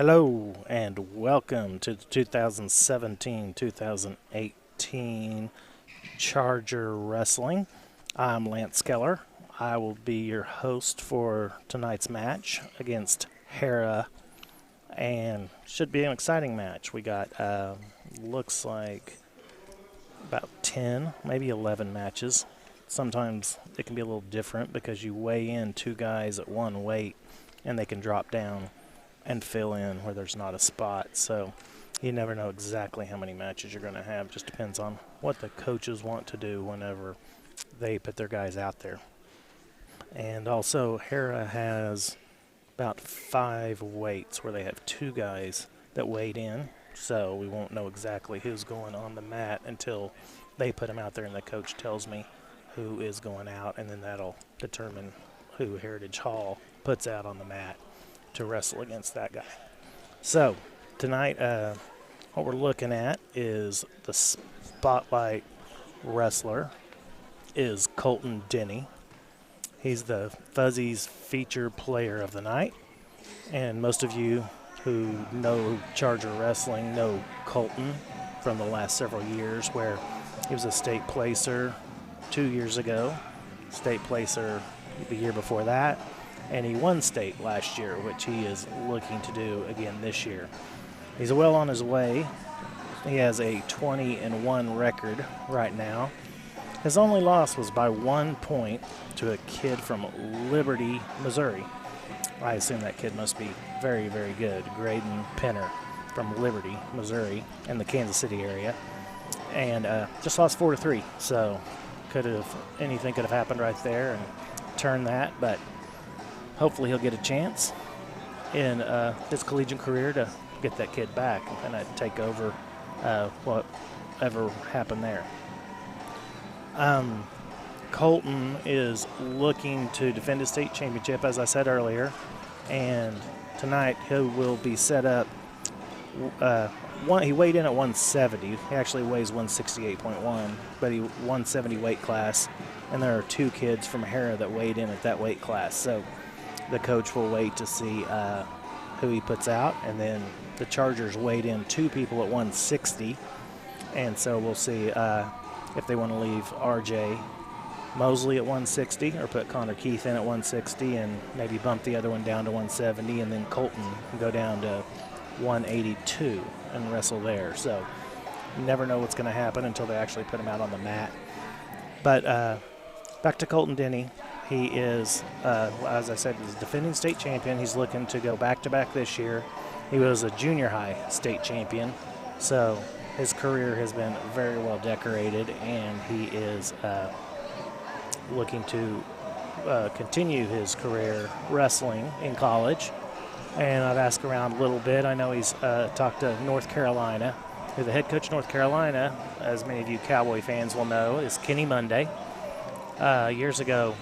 Hello and welcome to the 2017-2018 Charger Wrestling. I'm Lance Keller. I will be your host for tonight's match against Harrah, and should be an exciting match. We got looks like about 10, maybe 11 matches. Sometimes it can be a little different because you weigh in two guys at one weight and they can drop down and fill in where there's not a spot. So you never know exactly how many matches you're going to have. Just depends on what the coaches want to do whenever they put their guys out there. And also, Harrah has about 5 weights where they have 2 guys that weighed in. So we won't know exactly who's going on the mat until they put them out there and the coach tells me who is going out, and then that'll determine who Heritage Hall puts out on the mat to wrestle against that guy. So tonight, what we're looking at is the spotlight wrestler is Colton Denny. He's the Fuzzies feature player of the night, and most of you who know Charger Wrestling know Colton from the last several years, where he was a state placer 2 years ago, state placer the year before that, and he won state last year, which he is looking to do again this year. He's well on his way. He has a 20-1 record right now. His only loss was by 1 point to a kid from Liberty, Missouri. I assume that kid must be very, very good. Graydon Penner from Liberty, Missouri, in the Kansas City area. And just lost 4-3. So anything could have happened right there and turned that, but hopefully he'll get a chance in his collegiate career to get that kid back and kind of take over whatever happened there. Colton is looking to defend his state championship, as I said earlier, and tonight he will be set up. He weighed in at 170. He actually weighs 168.1, but he 170 weight class, and there are 2 kids from Harrah that weighed in at that weight class. So the coach will wait to see who he puts out, and then the Chargers weighed in 2 people at 160, and so we'll see if they want to leave R.J. Mosley at 160 or put Connor Keith in at 160 and maybe bump the other one down to 170, and then Colton can go down to 182 and wrestle there. So you never know what's going to happen until they actually put him out on the mat. But back to Colton Denny. He is, as I said, he's a defending state champion. He's looking to go back-to-back this year. He was a junior high state champion, so his career has been very well decorated, and he is looking to continue his career wrestling in college. And I've asked around a little bit. I know he's talked to North Carolina, who the head coach of North Carolina, as many of you Cowboy fans will know, is Kenny Monday. Years ago,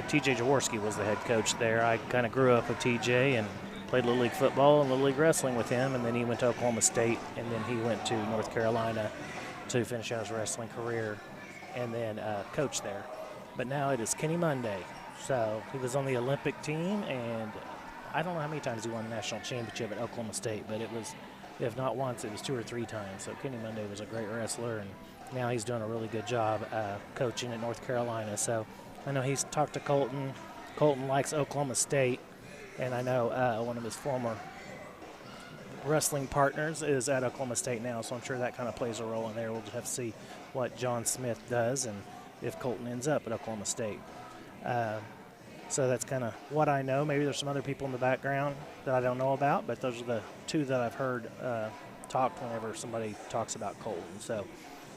T.J. Jaworski was the head coach there. I kind of grew up with T.J. and played Little League football and Little League wrestling with him, and then he went to Oklahoma State, and then he went to North Carolina to finish out his wrestling career and then coach there. But now it is Kenny Monday. So he was on the Olympic team, and I don't know how many times he won the national championship at Oklahoma State, but it was, if not once, it was 2 or 3 times. So Kenny Monday was a great wrestler, and now he's doing a really good job coaching at North Carolina. So I know he's talked to Colton. Colton likes Oklahoma State, and I know one of his former wrestling partners is at Oklahoma State now, so I'm sure that kind of plays a role in there. We'll just have to see what John Smith does and if Colton ends up at Oklahoma State. So that's kind of what I know. Maybe there's some other people in the background that I don't know about, but those are the 2 that I've heard talk whenever somebody talks about Colton. So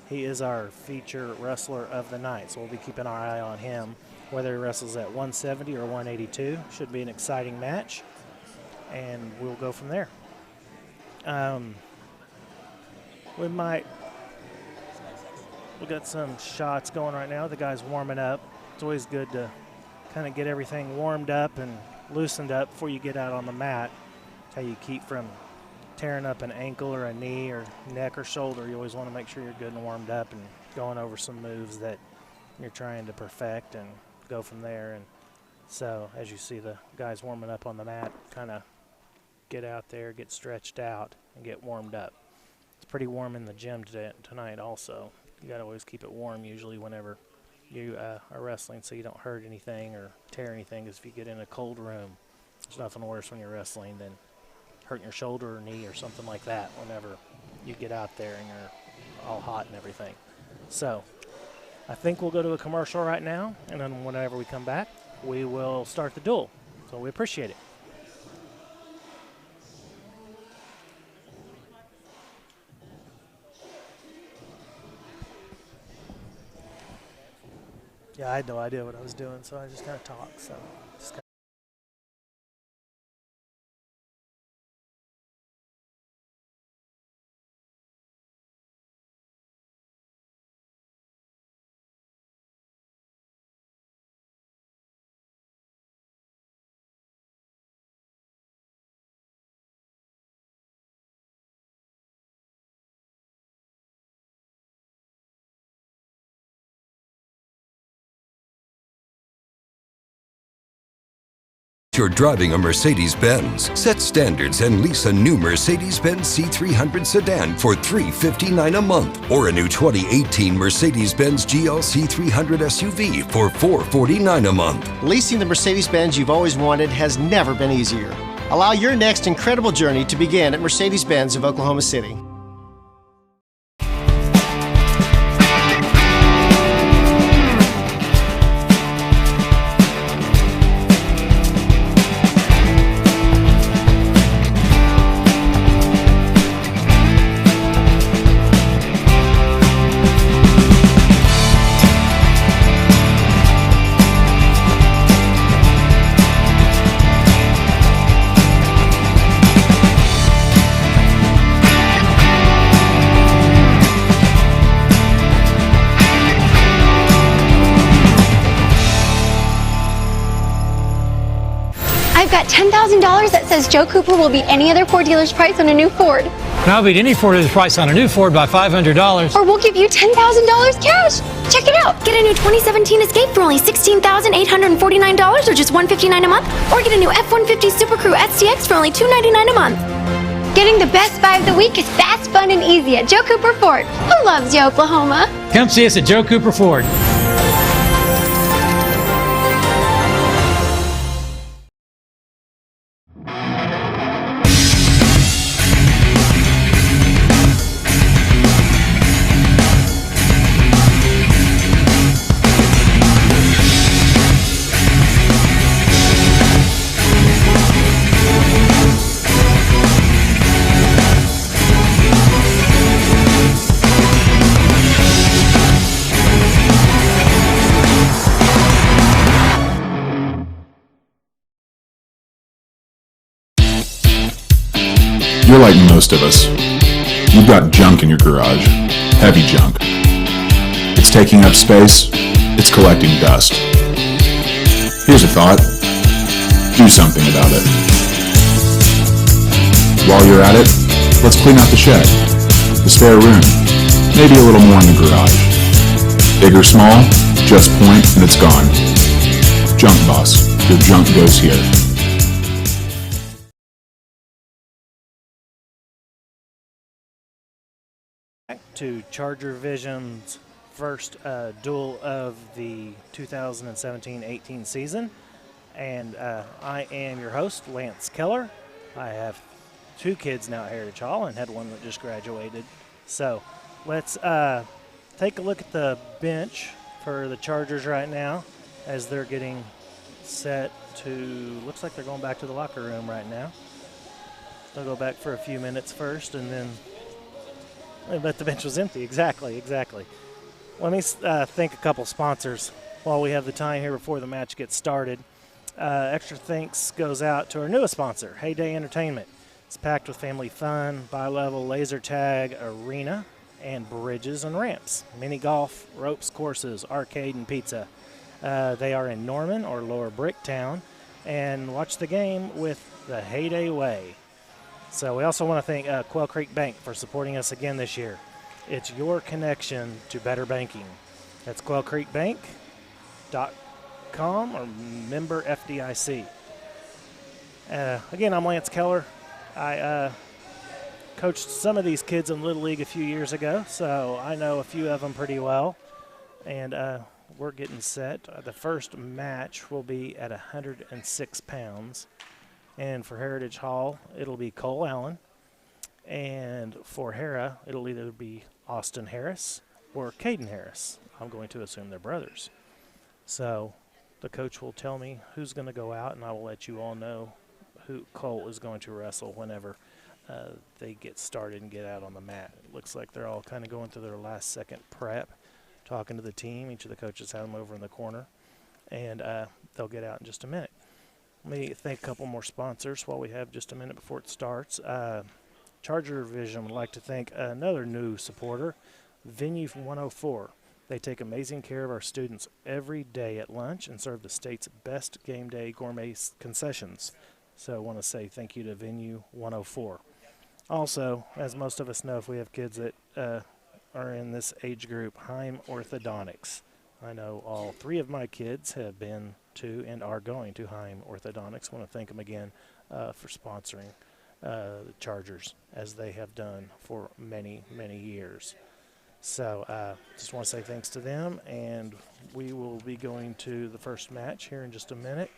he is our feature wrestler of the night, so we'll be keeping our eye on him. Whether he wrestles at 170 or 182, should be an exciting match, and we'll go from there. We got some shots going right now. The guy's warming up. It's always good to kind of get everything warmed up and loosened up before you get out on the mat. That's how you keep from tearing up an ankle or a knee or neck or shoulder. You always want to make sure you're good and warmed up and going over some moves that you're trying to perfect and go from there. And so as you see the guys warming up on the mat, kind of get out there, get stretched out, and get warmed up. It's pretty warm in the gym tonight also. You got to always keep it warm usually whenever you are wrestling so you don't hurt anything or tear anything, because if you get in a cold room, there's nothing worse when you're wrestling than hurting your shoulder or knee or something like that whenever you get out there and you're all hot and everything. So I think we'll go to a commercial right now, and then whenever we come back, we will start the duel. So we appreciate it. Yeah, I had no idea what I was doing, so I just kind of talked. So just kinda You're driving a Mercedes-Benz. Set standards and lease a new Mercedes-Benz C300 sedan for $359 a month, or a new 2018 Mercedes-Benz GLC 300 SUV for $449 a month. Leasing the Mercedes-Benz you've always wanted has never been easier. Allow your next incredible journey to begin at Mercedes-Benz of Oklahoma City. I've got $10,000 that says Joe Cooper will beat any other Ford dealer's price on a new Ford. And I'll beat any Ford dealer's price on a new Ford by $500. Or we'll give you $10,000 cash. Check it out. Get a new 2017 Escape for only $16,849 or just $159 a month. Or get a new F-150 Super Crew STX for only $299 a month. Getting the best buy of the week is fast, fun, and easy at Joe Cooper Ford. Who loves you, Oklahoma? Come see us at Joe Cooper Ford. You're like most of us. You've got junk in your garage. Heavy junk. It's taking up space. It's collecting dust. Here's a thought. Do something about it. While you're at it, let's clean out the shed, the spare room, maybe a little more in the garage. Big or small, just point and it's gone. Junk Boss. Your junk goes here. To Charger Vision's first duel of the 2017-18 season, and I am your host, Lance Keller. I have two kids now at Heritage Hall and had one that just graduated. So let's take a look at the bench for the Chargers right now as they're getting set to, looks like they're going back to the locker room right now. They'll go back for a few minutes first, and then but the bench was empty. Exactly. Let me thank a couple sponsors while we have the time here before the match gets started. Extra thanks goes out to our newest sponsor, Heyday Entertainment. It's packed with family fun, bi-level laser tag, arena, and bridges and ramps. Mini golf, ropes courses, arcade, and pizza. They are in Norman or Lower Bricktown. And watch the game with the Heyday Way. So we also want to thank Quail Creek Bank for supporting us again this year. It's your connection to better banking. That's quailcreekbank.com or member FDIC. Again, I'm Lance Keller. I coached some of these kids in Little League a few years ago, so I know a few of them pretty well. And we're getting set. The first match will be at 106 pounds. And for Heritage Hall, it'll be Cole Allen. And for Harrah, it'll either be Austin Harris or Caden Harris. I'm going to assume they're brothers. So the coach will tell me who's going to go out, and I will let you all know who Cole is going to wrestle whenever they get started and get out on the mat. It looks like they're all kind of going through their last second prep, talking to the team. Each of the coaches have them over in the corner, and they'll get out in just a minute. Let me thank a couple more sponsors while we have just a minute before it starts. Charger Vision would like to thank another new supporter, Venue 104. They take amazing care of our students every day at lunch and serve the state's best game day gourmet concessions. So I want to say thank you to Venue 104. Also, as most of us know, if we have kids that are in this age group, Heim Orthodontics. I know all three of my kids have been to and are going to Heim Orthodontics. I want to thank them again for sponsoring the Chargers, as they have done for many, many years. So just want to say thanks to them, and we will be going to the first match here in just a minute.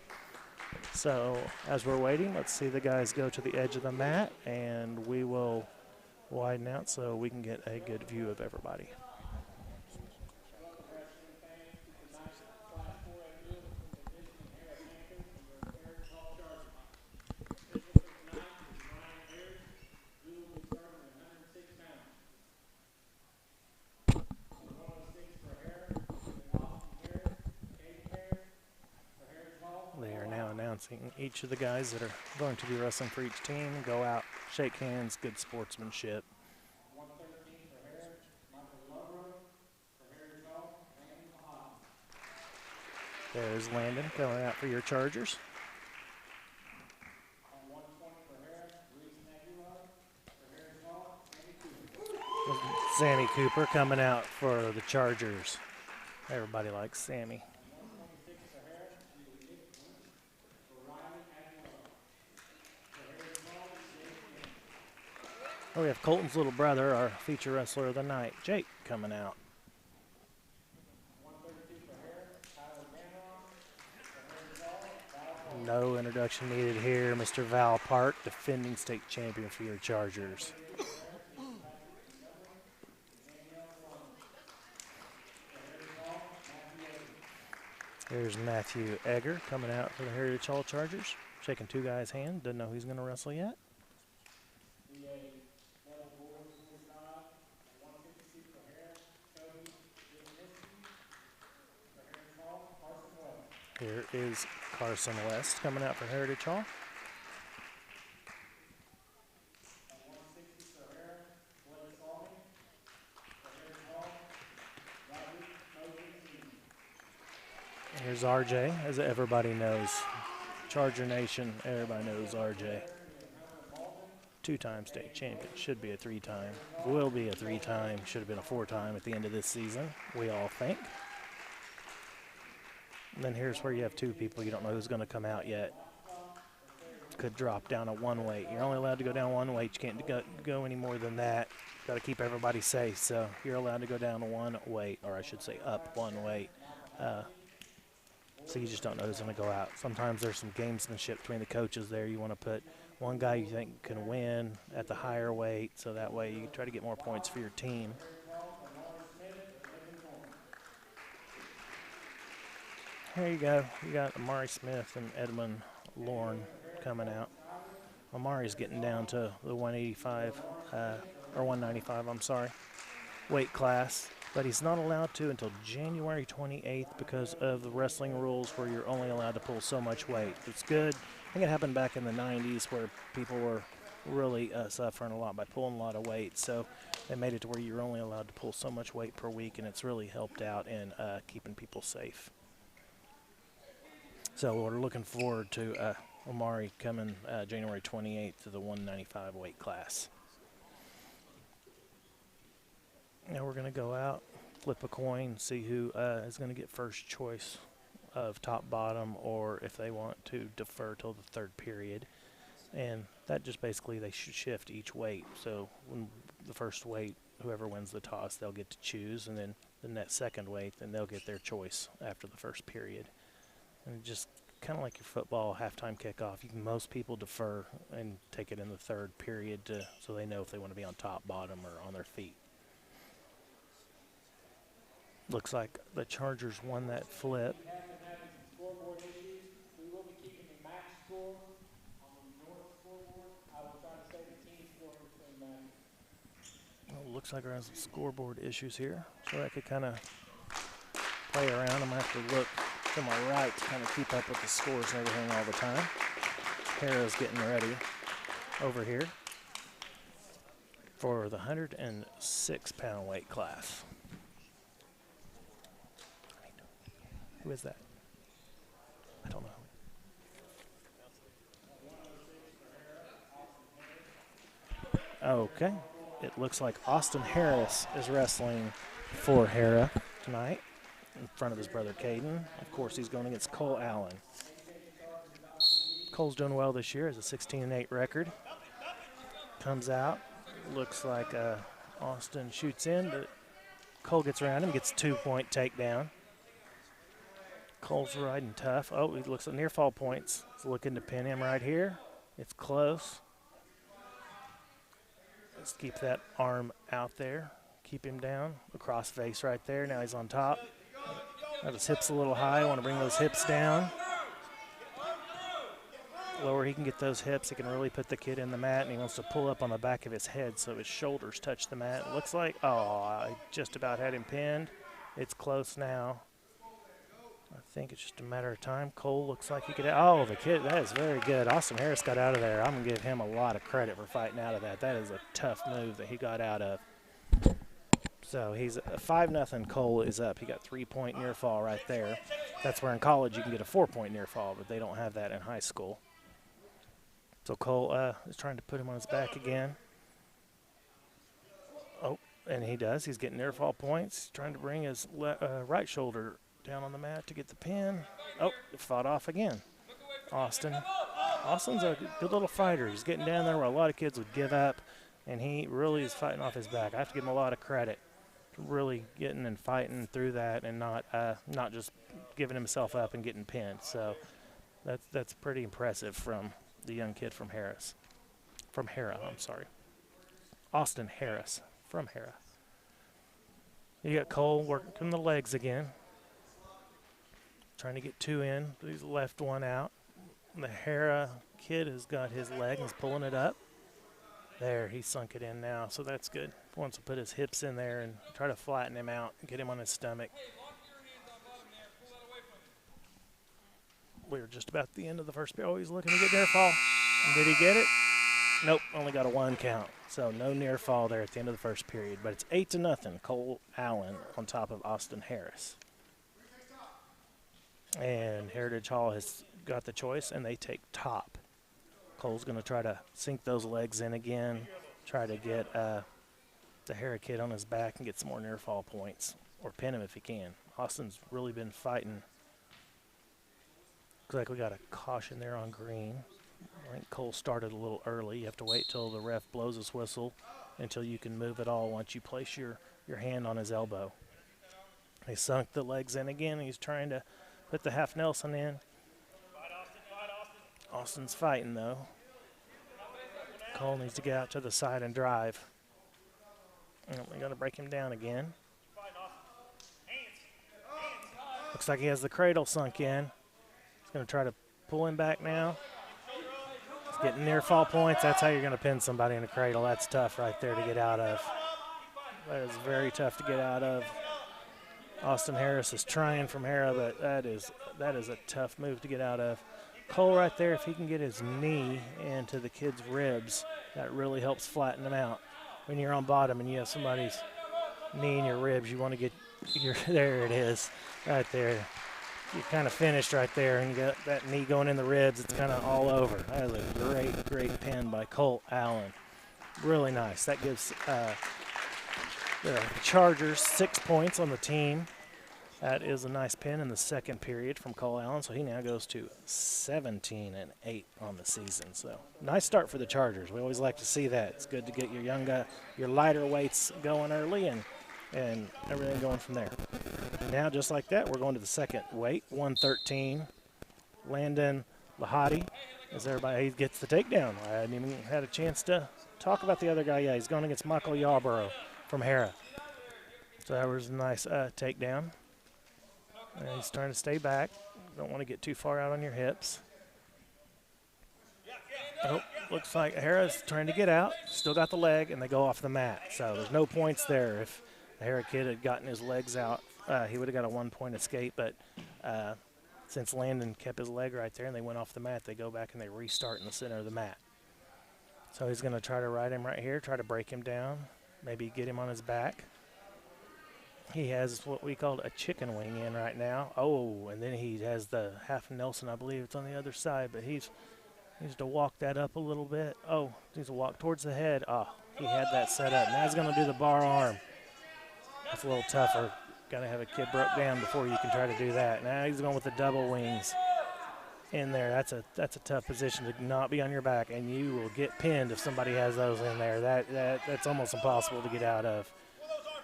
So as we're waiting, let's see the guys go to the edge of the mat, and we will widen out so we can get a good view of everybody. They are now announcing each of the guys that are going to be wrestling for each team. Go out, shake hands, good sportsmanship. There's Landon coming out for your Chargers. Sammy Cooper coming out for the Chargers. Everybody likes Sammy. Oh, we have Colton's little brother, our feature wrestler of the night, Jake, coming out. No introduction needed here. Mr. Val Park, defending state champion for your Chargers. There's Matthew Egger coming out for the Heritage Hall Chargers. Shaking two guys' hand. Doesn't know who's going to wrestle yet. Here is Carson West coming out for Heritage Hall. Here's RJ, as everybody knows. Charger Nation, everybody knows RJ. Two-time state champion, should be a three-time, will be a three-time, should have been a four-time at the end of this season, we all think. And then here's where you have two people you don't know who's going to come out yet. Could drop down a one weight. You're only allowed to go down one weight. You can't go any more than that. Got to keep everybody safe. So you're allowed to go down one weight, or I should say up one weight. So you just don't know who's going to go out. Sometimes there's some gamesmanship between the coaches there. You want to put one guy you think can win at the higher weight, so that way you try to get more points for your team. Here you go. You got Amari Smith and Edmund Lorne coming out. Amari's getting down to the 185, or 195, I'm sorry, weight class. But he's not allowed to until January 28th because of the wrestling rules where you're only allowed to pull so much weight. It's good. I think it happened back in the 90s where people were really suffering a lot by pulling a lot of weight. So they made it to where you're only allowed to pull so much weight per week, and it's really helped out in keeping people safe. So we're looking forward to Omari coming January 28th to the 195 weight class. Now we're going to go out, flip a coin, see who is going to get first choice of top bottom, or if they want to defer till the third period. And that just basically they should shift each weight. So when the first weight, whoever wins the toss, they'll get to choose, and then the next second weight, then they'll get their choice after the first period. And just kind of like your football halftime kickoff, most people defer and take it in the third period so they know if they want to be on top, bottom, or on their feet. Looks like the Chargers won that flip. Well, looks like we're having some scoreboard issues here, so I could kind of play around. I'm going to have to look to my right to kind of keep up with the scores and everything all the time. Harrah's getting ready over here for the 106-pound weight class. Who is that? I don't know. Okay. It looks like Austin Harris is wrestling for Harrah tonight in front of his brother Caden. Of course, he's going against Cole Allen. Cole's doing well this year. Has a 16-8 record. Comes out. Looks like Austin shoots in, but Cole gets around him, gets a 2-point takedown. Cole's riding tough. Oh, he looks at near fall points. He's looking to pin him right here. It's close. Let's keep that arm out there. Keep him down. Across face right there. Now he's on top. Got his hips a little high. I want to bring those hips down. Lower he can get those hips, he can really put the kid in the mat, and he wants to pull up on the back of his head so his shoulders touch the mat. It looks like, oh, I just about had him pinned. It's close now. I think it's just a matter of time. Cole looks like he could, oh, the kid, that is very good. Austin Harris got out of there. I'm going to give him a lot of credit for fighting out of that. That is a tough move that he got out of. So he's 5-0. Cole is up. He got 3-point near fall right there. That's where in college you can get a 4-point near fall, but they don't have that in high school. So Cole is trying to put him on his back again. Oh, and he does. He's getting near fall points. He's trying to bring his right shoulder down on the mat to get the pin. Oh, fought off again. Austin's a good little fighter. He's getting down there where a lot of kids would give up, and he really is fighting off his back. I have to give him a lot of credit. Really getting and fighting through that and not just giving himself up and getting pinned. So that's pretty impressive from the young kid from Harrah, I'm sorry. Austin Harris from Harrah. You got Cole working the legs again. Trying to get 2 in, but he's left 1 out. The Harrah kid has got his leg and he's pulling it up. There, he sunk it in now, so that's good. Wants to put his hips in there and try to flatten him out and get him on his stomach. We were just about at the end of the first period. Oh, he's looking to get near fall. Did he get it? Nope, only got a 1 count. So no near fall there at the end of the first period. But it's 8-0. Cole Allen on top of Austin Harris. And Heritage Hall has got the choice, and they take top. Cole's going to try to sink those legs in again, try to get the Harrah kid on his back and get some more near fall points, or pin him if he can. Austin's really been fighting. Looks like we got a caution there on green. I think Cole started a little early. You have to wait till the ref blows his whistle until you can move at all once you place your hand on his elbow. He sunk the legs in again. He's trying to put the half Nelson in. Austin's fighting, though. Cole needs to get out to the side and drive. And we got to break him down again. Looks like he has the cradle sunk in. He's going to try to pull him back now. He's getting near fall points. That's how you're going to pin somebody in a cradle. That's tough right there to get out of. That is very tough to get out of. Austin Harris is trying from Harrah, but that is a tough move to get out of. Cole right there, if he can get his knee into the kid's ribs, that really helps flatten him out. When you're on bottom and you have somebody's knee in your ribs, you want to get there it is, right there. You're kind of finished right there, and you got that knee going in the ribs. It's kind of all over. That is a great, great pin by Cole Allen. Really nice. That gives the Chargers 6 points on the team. That is a nice pin in the second period from Cole Allen, so he now goes to 17-8 on the season. So nice start for the Chargers. We always like to see that. It's good to get your young guy, your lighter weights going early and everything going from there. Now, just like that, we're going to the second weight, 113. Landon Lahadi, as everybody gets the takedown. I hadn't even had a chance to talk about the other guy. Yeah, he's going against Michael Yarborough from Harrah. So that was a nice takedown. And he's trying to stay back. Don't want to get too far out on your hips. Oh, looks like Harrah's trying to get out. Still got the leg, and they go off the mat. So there's no points there. If the Harrah kid had gotten his legs out, he would have got a 1-point escape. But since Landon kept his leg right there and they went off the mat, they go back and they restart in the center of the mat. So he's going to try to ride him right here, try to break him down, maybe get him on his back. He has what we call a chicken wing in right now. Oh, and then he has the half Nelson, I believe it's on the other side, but he needs to walk that up a little bit. Oh, needs to walk towards the head. Oh, he had that set up. Now he's going to do the bar arm. That's a little tougher. Got to have a kid broke down before you can try to do that. Now he's going with the double wings in there. That's a tough position to not be on your back, and you will get pinned if somebody has those in there. That's almost impossible to get out of.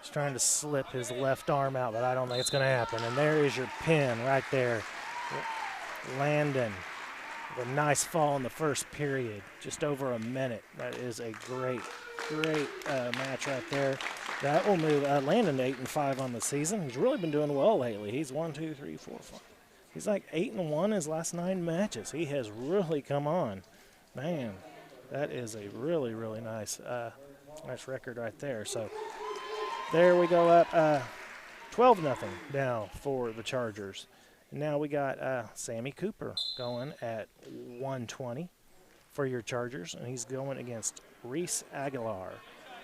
He's trying to slip his left arm out, but I don't think it's going to happen. And there is your pin right there. Landon with a nice fall in the first period, just over a minute. That is a great match right there. That will move Landon to 8-5 on the season. He's really been doing well lately. He's 1, 2, 3, 4, 5. He's like 8-1 his last 9 matches. He has really come on. Man, that is a really nice record right there. So there we go up 12-0 now for the Chargers. And now we got Sammy Cooper going at 120 for your Chargers, and he's going against Reese Aguilar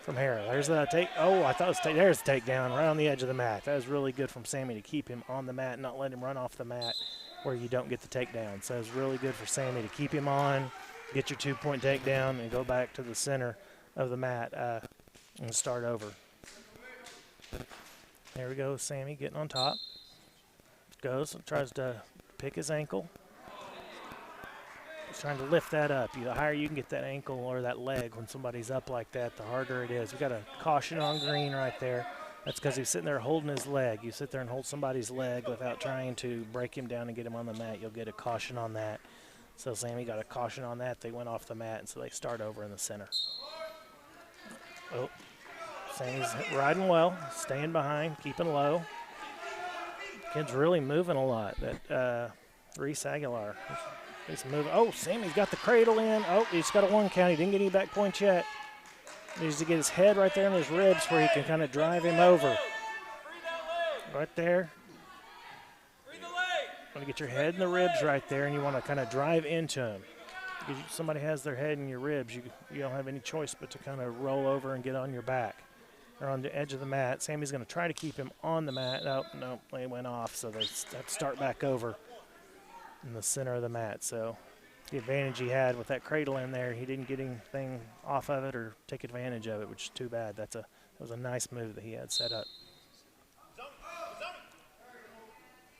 from Harrah. There's the take. Oh, I thought it was there's the takedown right on the edge of the mat. That was really good from Sammy to keep him on the mat, not let him run off the mat where you don't get the takedown. So it was really good for Sammy to keep him on, get your 2-point takedown, and go back to the center of the mat and start over. There we go, Sammy getting on top. Goes, tries to pick his ankle. He's trying to lift that up. The higher you can get that ankle or that leg when somebody's up like that, the harder it is. We got a caution on green right there. That's because he's sitting there holding his leg. You sit there and hold somebody's leg without trying to break him down and get him on the mat, you'll get a caution on that. So Sammy got a caution on that. They went off the mat, and so they start over in the center. Oh, Sammy's riding well, staying behind, keeping low. Kid's really moving a lot. That Reese Aguilar. He's moving. Oh, Sammy's got the cradle in. Oh, he's got a 1 count. He didn't get any back points yet. Needs to get his head right there in his ribs where he can kind of drive him over. Right there. You want to get your head in the ribs right there, and you want to kind of drive into him. If somebody has their head in your ribs, you don't have any choice but to kind of roll over and get on your back or on the edge of the mat. Sammy's going to try to keep him on the mat. Oh, no, they went off, so they have to start back over in the center of the mat. So the advantage he had with that cradle in there, he didn't get anything off of it or take advantage of it, which is too bad. That was a nice move that he had set up.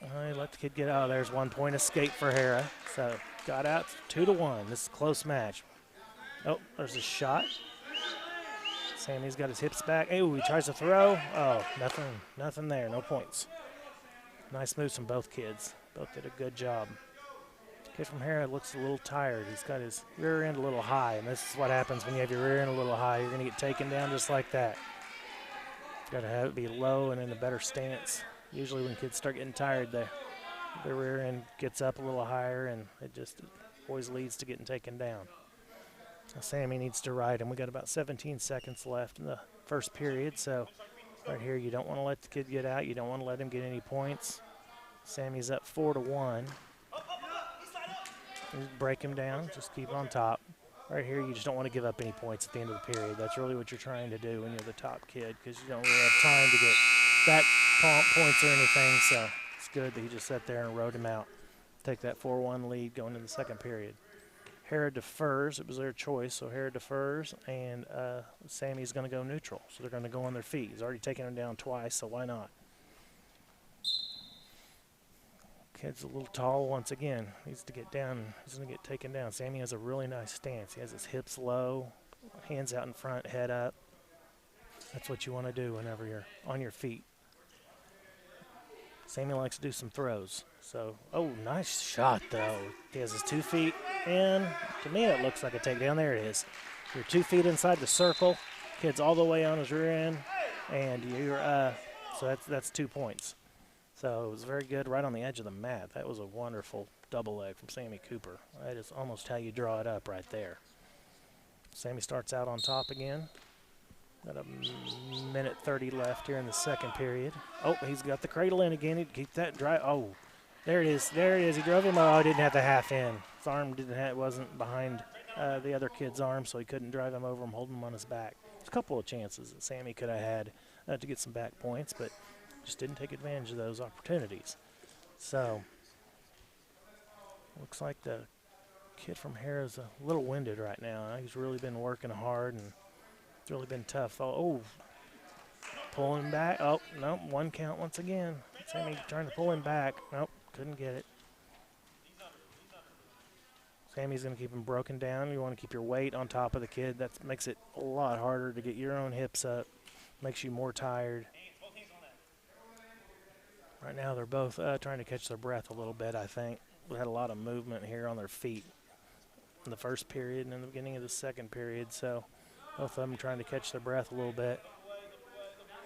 He let the kid get out. There's 1-point escape for Harrah. So got out 2-1. This is a close match. Oh, there's a shot. Sammy's got his hips back. Oh, he tries to throw. Oh, nothing there. No points. Nice moves from both kids. Both did a good job. Kid from Harrah looks a little tired. He's got his rear end a little high, and this is what happens when you have your rear end a little high. You're going to get taken down just like that. Got to have it be low and in a better stance. Usually when kids start getting tired, their rear end gets up a little higher, and it just always leads to getting taken down. Now Sammy needs to ride him. We got about 17 seconds left in the first period, so right here you don't want to let the kid get out. You don't want to let him get any points. Sammy's up 4-1. Break him down, just keep on top. Right here, you just don't want to give up any points at the end of the period. That's really what you're trying to do when you're the top kid, because you don't really have time to get back points or anything. So it's good that he just sat there and rode him out. Take that 4-1 lead going into the second period. Harrah defers. It was their choice, so Harrah defers, and Sammy's going to go neutral. So they're going to go on their feet. He's already taken him down twice, so why not? Kid's a little tall once again. Needs to get down. He's going to get taken down. Sammy has a really nice stance. He has his hips low, hands out in front, head up. That's what you want to do whenever you're on your feet. Sammy likes to do some throws. So, oh, nice shot, though. He has his 2 feet in. To me, it looks like a takedown. There it is. You're 2 feet inside the circle. Kid's all the way on his rear end. And you're, so that's 2 points. So it was very good, right on the edge of the mat. That was a wonderful double leg from Sammy Cooper. That is almost how you draw it up right there. Sammy starts out on top again. Got a minute 30 left here in the second period. Oh, he's got the cradle in again. He'd keep that dry. Oh, there it is. There it is. He drove him. Oh, he didn't have the half in. His arm wasn't behind the other kid's arm, so he couldn't drive him over him, hold him on his back. There's a couple of chances that Sammy could have had to get some back points, but just didn't take advantage of those opportunities. So, looks like the kid from Harrah's a little winded right now. He's really been working hard, and it's really been tough. Oh, pulling back. Oh, no, 1 count once again. Sammy trying to pull him back. Nope, couldn't get it. Sammy's going to keep him broken down. You want to keep your weight on top of the kid. That makes it a lot harder to get your own hips up. Makes you more tired. Right now they're both trying to catch their breath a little bit, I think. We had a lot of movement here on their feet in the first period and in the beginning of the second period, so both of them trying to catch their breath a little bit.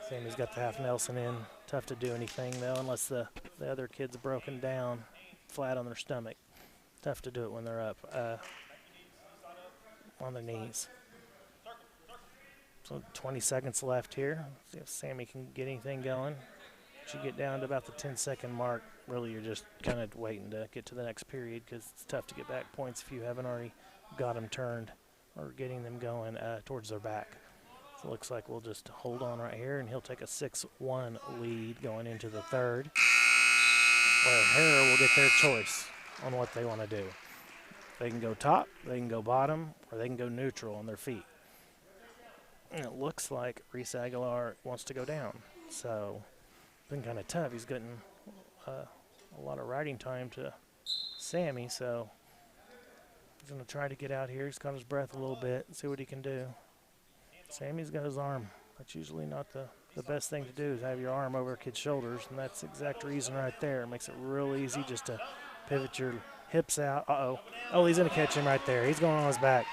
Sammy's got the half Nelson in. Tough to do anything, though, unless the other kid's broken down flat on their stomach. Tough to do it when they're up on their knees. So 20 seconds left here. See if Sammy can get anything going. Once you get down to about the 10-second mark, really you're just kind of waiting to get to the next period because it's tough to get back points if you haven't already got them turned or getting them going towards their back. So it looks like we'll just hold on right here, and he'll take a 6-1 lead going into the third, where Harrah will get their choice on what they want to do. They can go top, they can go bottom, or they can go neutral on their feet. And it looks like Reese Aguilar wants to go down. So it's been kind of tough. He's getting a lot of riding time to Sammy, so he's going to try to get out here. He's got his breath a little bit and see what he can do. Sammy's got his arm. That's usually not the best thing to do, is have your arm over a kid's shoulders, and that's the exact reason right there. It makes it real easy just to pivot your hips out. Uh-oh. Oh, he's going to catch him right there. He's going on his back.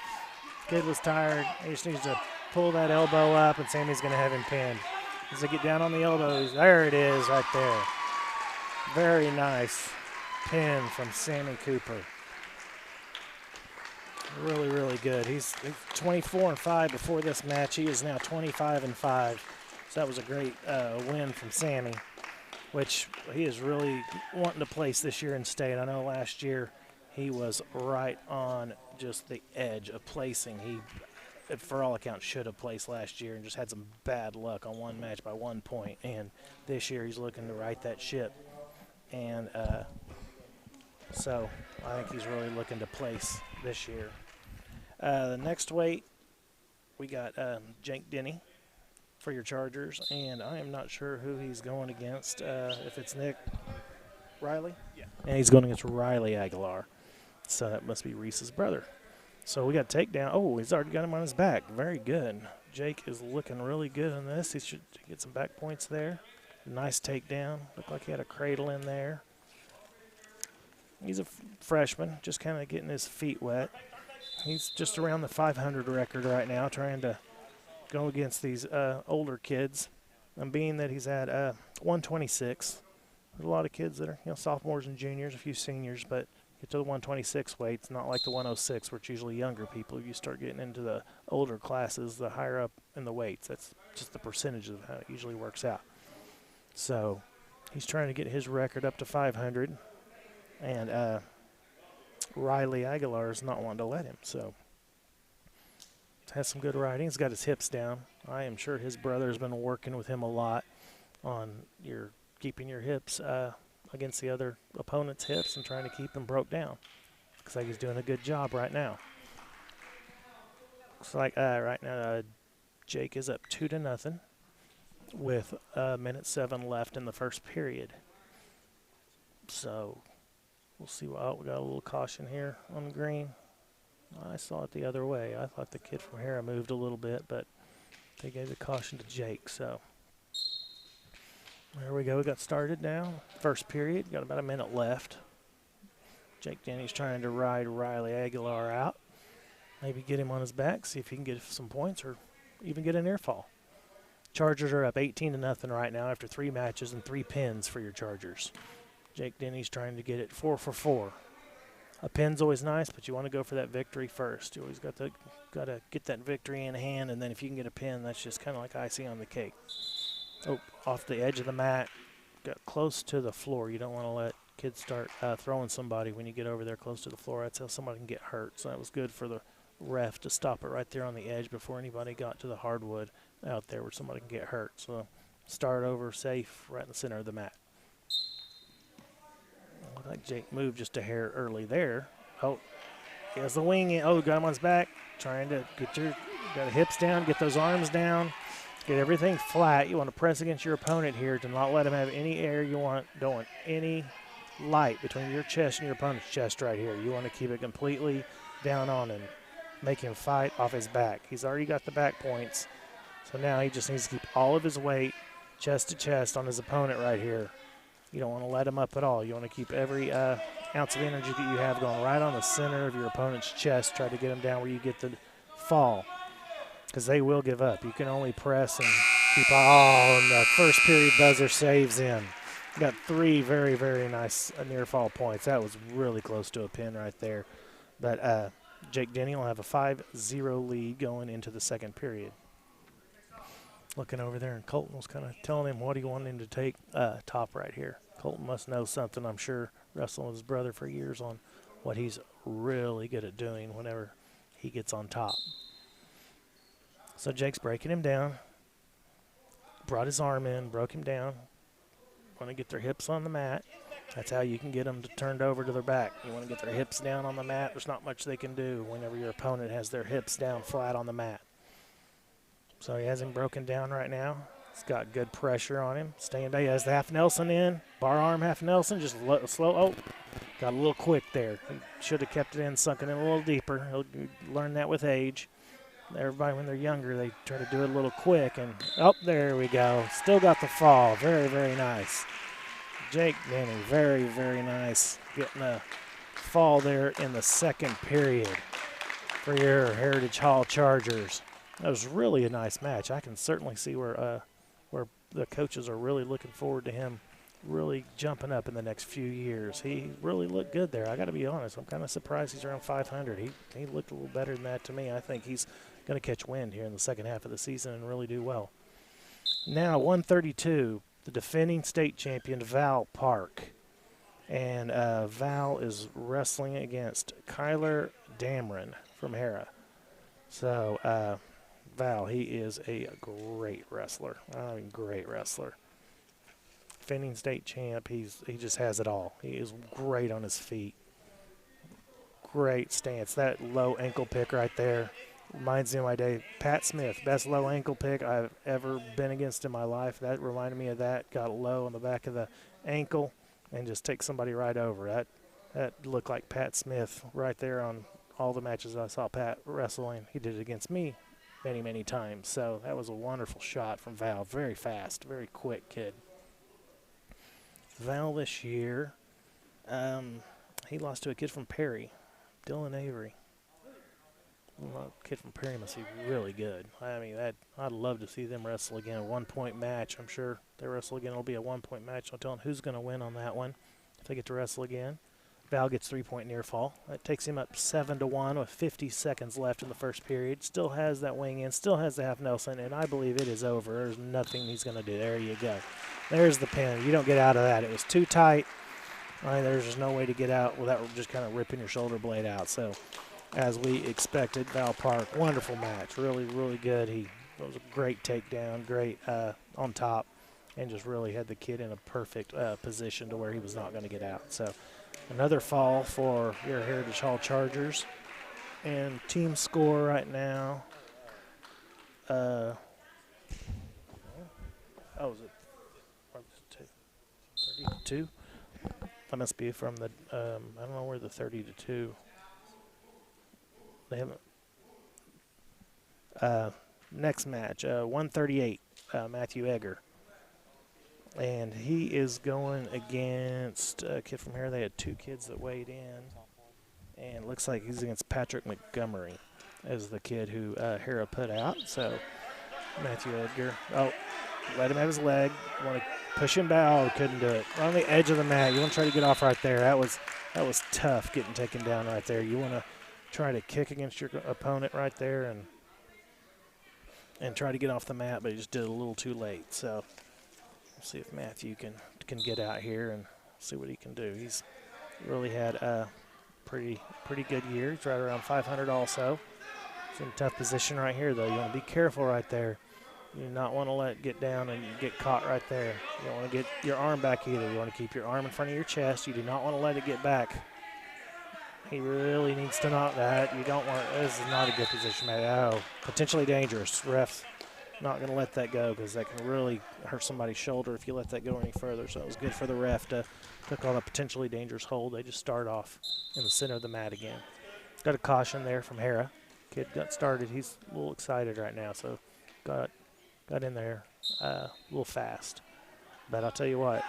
Kid was tired. He just needs to pull that elbow up, and Sammy's going to have him pinned. As they get down on the elbows, there it is right there. Very nice pin from Sammy Cooper. Really, really good. He's 24-5 before this match. He is now 25-5. So that was a great win from Sammy, which he is really wanting to place this year in state. I know last year he was right on just the edge of placing. He, for all accounts, should have placed last year and just had some bad luck on one match by 1 point. And this year he's looking to right that ship. And so I think he's really looking to place this year. The next weight, we got Jake Denny for your Chargers, and I am not sure who he's going against. If it's Nick Riley? Yeah. And he's going against Riley Aguilar. So that must be Reese's brother. So we got takedown. Oh, he's already got him on his back. Very good. Jake is looking really good on this. He should get some back points there. Nice takedown. Looked like he had a cradle in there. He's a freshman, just kind of getting his feet wet. He's just around the 500 record right now, trying to go against these older kids. And being that he's had 126, there's a lot of kids that are sophomores and juniors, a few seniors, but get to the 126 weight. It's not like the 106, where it's usually younger people. You start getting into the older classes, the higher up in the weights. That's just the percentage of how it usually works out. So he's trying to get his record up to 500. And Riley Aguilar is not wanting to let him. So has some good riding. He's got his hips down. I am sure his brother's been working with him a lot on keeping your hips against the other opponent's hips and trying to keep them broke down. Looks like he's doing a good job right now. Looks like right now Jake is up 2-0 with 1:07 left in the first period. So We'll see. Oh, we got a little caution here on the green. I saw it the other way. I thought the kid from Harrah moved a little bit, but they gave the caution to Jake. So there we go. We got started now. First period. Got about a minute left. Jake Denny's trying to ride Riley Aguilar out. Maybe get him on his back, see if he can get some points or even get an air fall. Chargers are up 18-0 right now after 3 matches and 3 pins for your Chargers. Jake Denny's trying to get it 4 for 4. A pin's always nice, but you want to go for that victory first. You always got to get that victory in hand, and then if you can get a pin, that's just kind of like icing on the cake. Oh, off the edge of the mat, got close to the floor. You don't want to let kids start throwing somebody when you get over there close to the floor. That's how somebody can get hurt. So that was good for the ref to stop it right there on the edge before anybody got to the hardwood out there where somebody can get hurt. So start over safe right in the center of the mat. Looked like Jake moved just a hair early there. Oh, he has the wing in. Oh, got him on his back. Trying to got the hips down, get those arms down, get everything flat. You want to press against your opponent here to not let him have any air. Don't want any light between your chest and your opponent's chest right here. You want to keep it completely down on him. Make him fight off his back. He's already got the back points, so now he just needs to keep all of his weight chest to chest on his opponent right here. You don't want to let him up at all. You want to keep every ounce of energy that you have going right on the center of your opponent's chest. Try to get him down where you get the fall, because they will give up. You can only press and keep and the first period buzzer saves in. Got 3 very, very nice near fall points. That was really close to a pin right there. But Jake Denny will have a 5-0 lead going into the second period. Looking over there, and Colton was kind of telling him what he wanted him to take top right here. Colton must know something, I'm sure, wrestling with his brother for years on what he's really good at doing whenever he gets on top. So Jake's breaking him down. Brought his arm in, broke him down. Want to get their hips on the mat. That's how you can get them turned over to their back. You want to get their hips down on the mat. There's not much they can do whenever your opponent has their hips down flat on the mat. So he has him broken down right now. He's got good pressure on him. Staying down. He has the half Nelson in. Bar arm half Nelson. Just slow. Oh, got a little quick there. He should have kept it in, sunk it in a little deeper. He'll learn that with age. Everybody, when they're younger, they try to do it a little quick. And, oh, there we go. Still got the fall. Very, very nice. Jake Denny, very, very nice. Getting a fall there in the second period for your Heritage Hall Chargers. That was really a nice match. I can certainly see where the coaches are really looking forward to him really jumping up in the next few years. He really looked good there. I got to be honest. I'm kind of surprised he's around 500. He looked a little better than that to me. I think he's going to catch wind here in the second half of the season and really do well. Now, 132, the defending state champion, Val Park. And Val is wrestling against Kyler Dameron from Harrah. So, Val, he is a great wrestler. I mean, great wrestler. Defending state champ, he just has it all. He is great on his feet. Great stance. That low ankle pick right there reminds me of my day. Pat Smith, best low ankle pick I've ever been against in my life. That reminded me of that. Got low on the back of the ankle and just take somebody right over. That looked like Pat Smith right there on all the matches I saw Pat wrestling. He did it against me many, many times. So that was a wonderful shot from Val. Very fast, very quick kid. Val this year, he lost to a kid from Perry, Dylan Avery. Well, a kid from Perry must be really good. I mean, I'd love to see them wrestle again. A 1-point match. I'm sure they wrestle again. It'll be a 1-point match. I'll tell them who's going to win on that one if they get to wrestle again. Val gets 3-point near fall. That takes him up 7-1 with 50 seconds left in the first period. Still has that wing in. Still has the half Nelson, and I believe it is over. There's nothing he's going to do. There you go. There's the pin. You don't get out of that. It was too tight. There's just no way to get out without just kind of ripping your shoulder blade out. So, as we expected, Val Park, wonderful match. Really, really good. It was a great takedown, great on top, and just really had the kid in a perfect position to where he was not going to get out. So, another fall for your Heritage Hall Chargers. And team score right now. Is it 32? That must be from the, I don't know where the 30-2. They haven't. Next match, 138, Matthew Egger. And he is going against a kid from here. They had 2 kids that weighed in. And it looks like he's against Patrick Montgomery as the kid who Harrah put out. So Matthew Edgar. Oh, let him have his leg. Want to push him back. Oh, couldn't do it. On the edge of the mat. You want to try to get off right there. That was tough getting taken down right there. You want to try to kick against your opponent right there and try to get off the mat, but he just did it a little too late. So we'll see if Matthew can get out here and see what he can do. He's really had a pretty good year. He's right around 500 also. He's in a tough position right here, though. You want to be careful right there. You do not want to let it get down and get caught right there. You don't want to get your arm back either. You want to keep your arm in front of your chest. You do not want to let it get back. He really needs to knock that. You don't want, this is not a good position, man. Oh, potentially dangerous. Ref's not going to let that go because that can really hurt somebody's shoulder if you let that go any further. So it was good for the ref to call a potentially dangerous hold. They just start off in the center of the mat again. Got a caution there from Harrah. Kid got started. He's a little excited right now, so got in there a little fast. But I'll tell you what,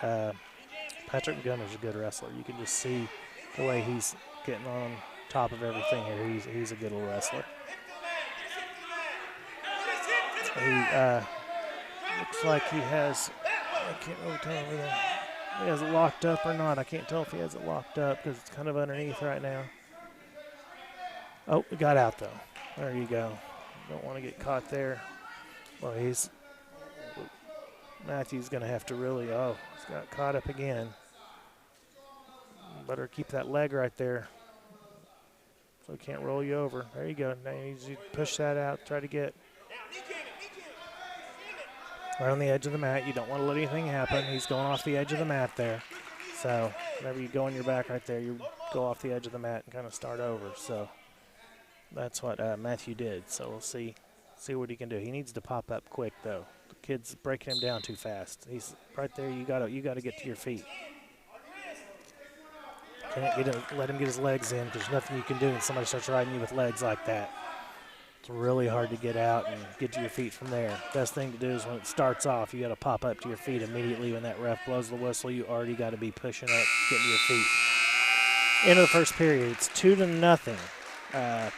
Patrick Montgomery's a good wrestler. You can just see the way he's getting on top of everything here. He's a good little wrestler. He looks like he has, I can't really tell whether he has it locked up or not. I can't tell if he has it locked up because it's kind of underneath right now. Oh, it got out though. There you go. Don't want to get caught there. Well, Matthew's going to have to really, he's got caught up again. Better keep that leg right there so he can't roll you over. There you go. Now you push that out, try to get right on the edge of the mat. You don't want to let anything happen. He's going off the edge of the mat there. So whenever you go on your back right there, you go off the edge of the mat and kind of start over. So that's what Matthew did. So we'll see what he can do. He needs to pop up quick though. The kid's breaking him down too fast. He's right there. You gotta get to your feet. Can't let him get his legs in. There's nothing you can do when somebody starts riding you with legs like that. It's really hard to get out and get to your feet from there. Best thing to do is when it starts off, you got to pop up to your feet immediately when that ref blows the whistle. You already got to be pushing up, getting to your feet. End of the first period. It's 2-0.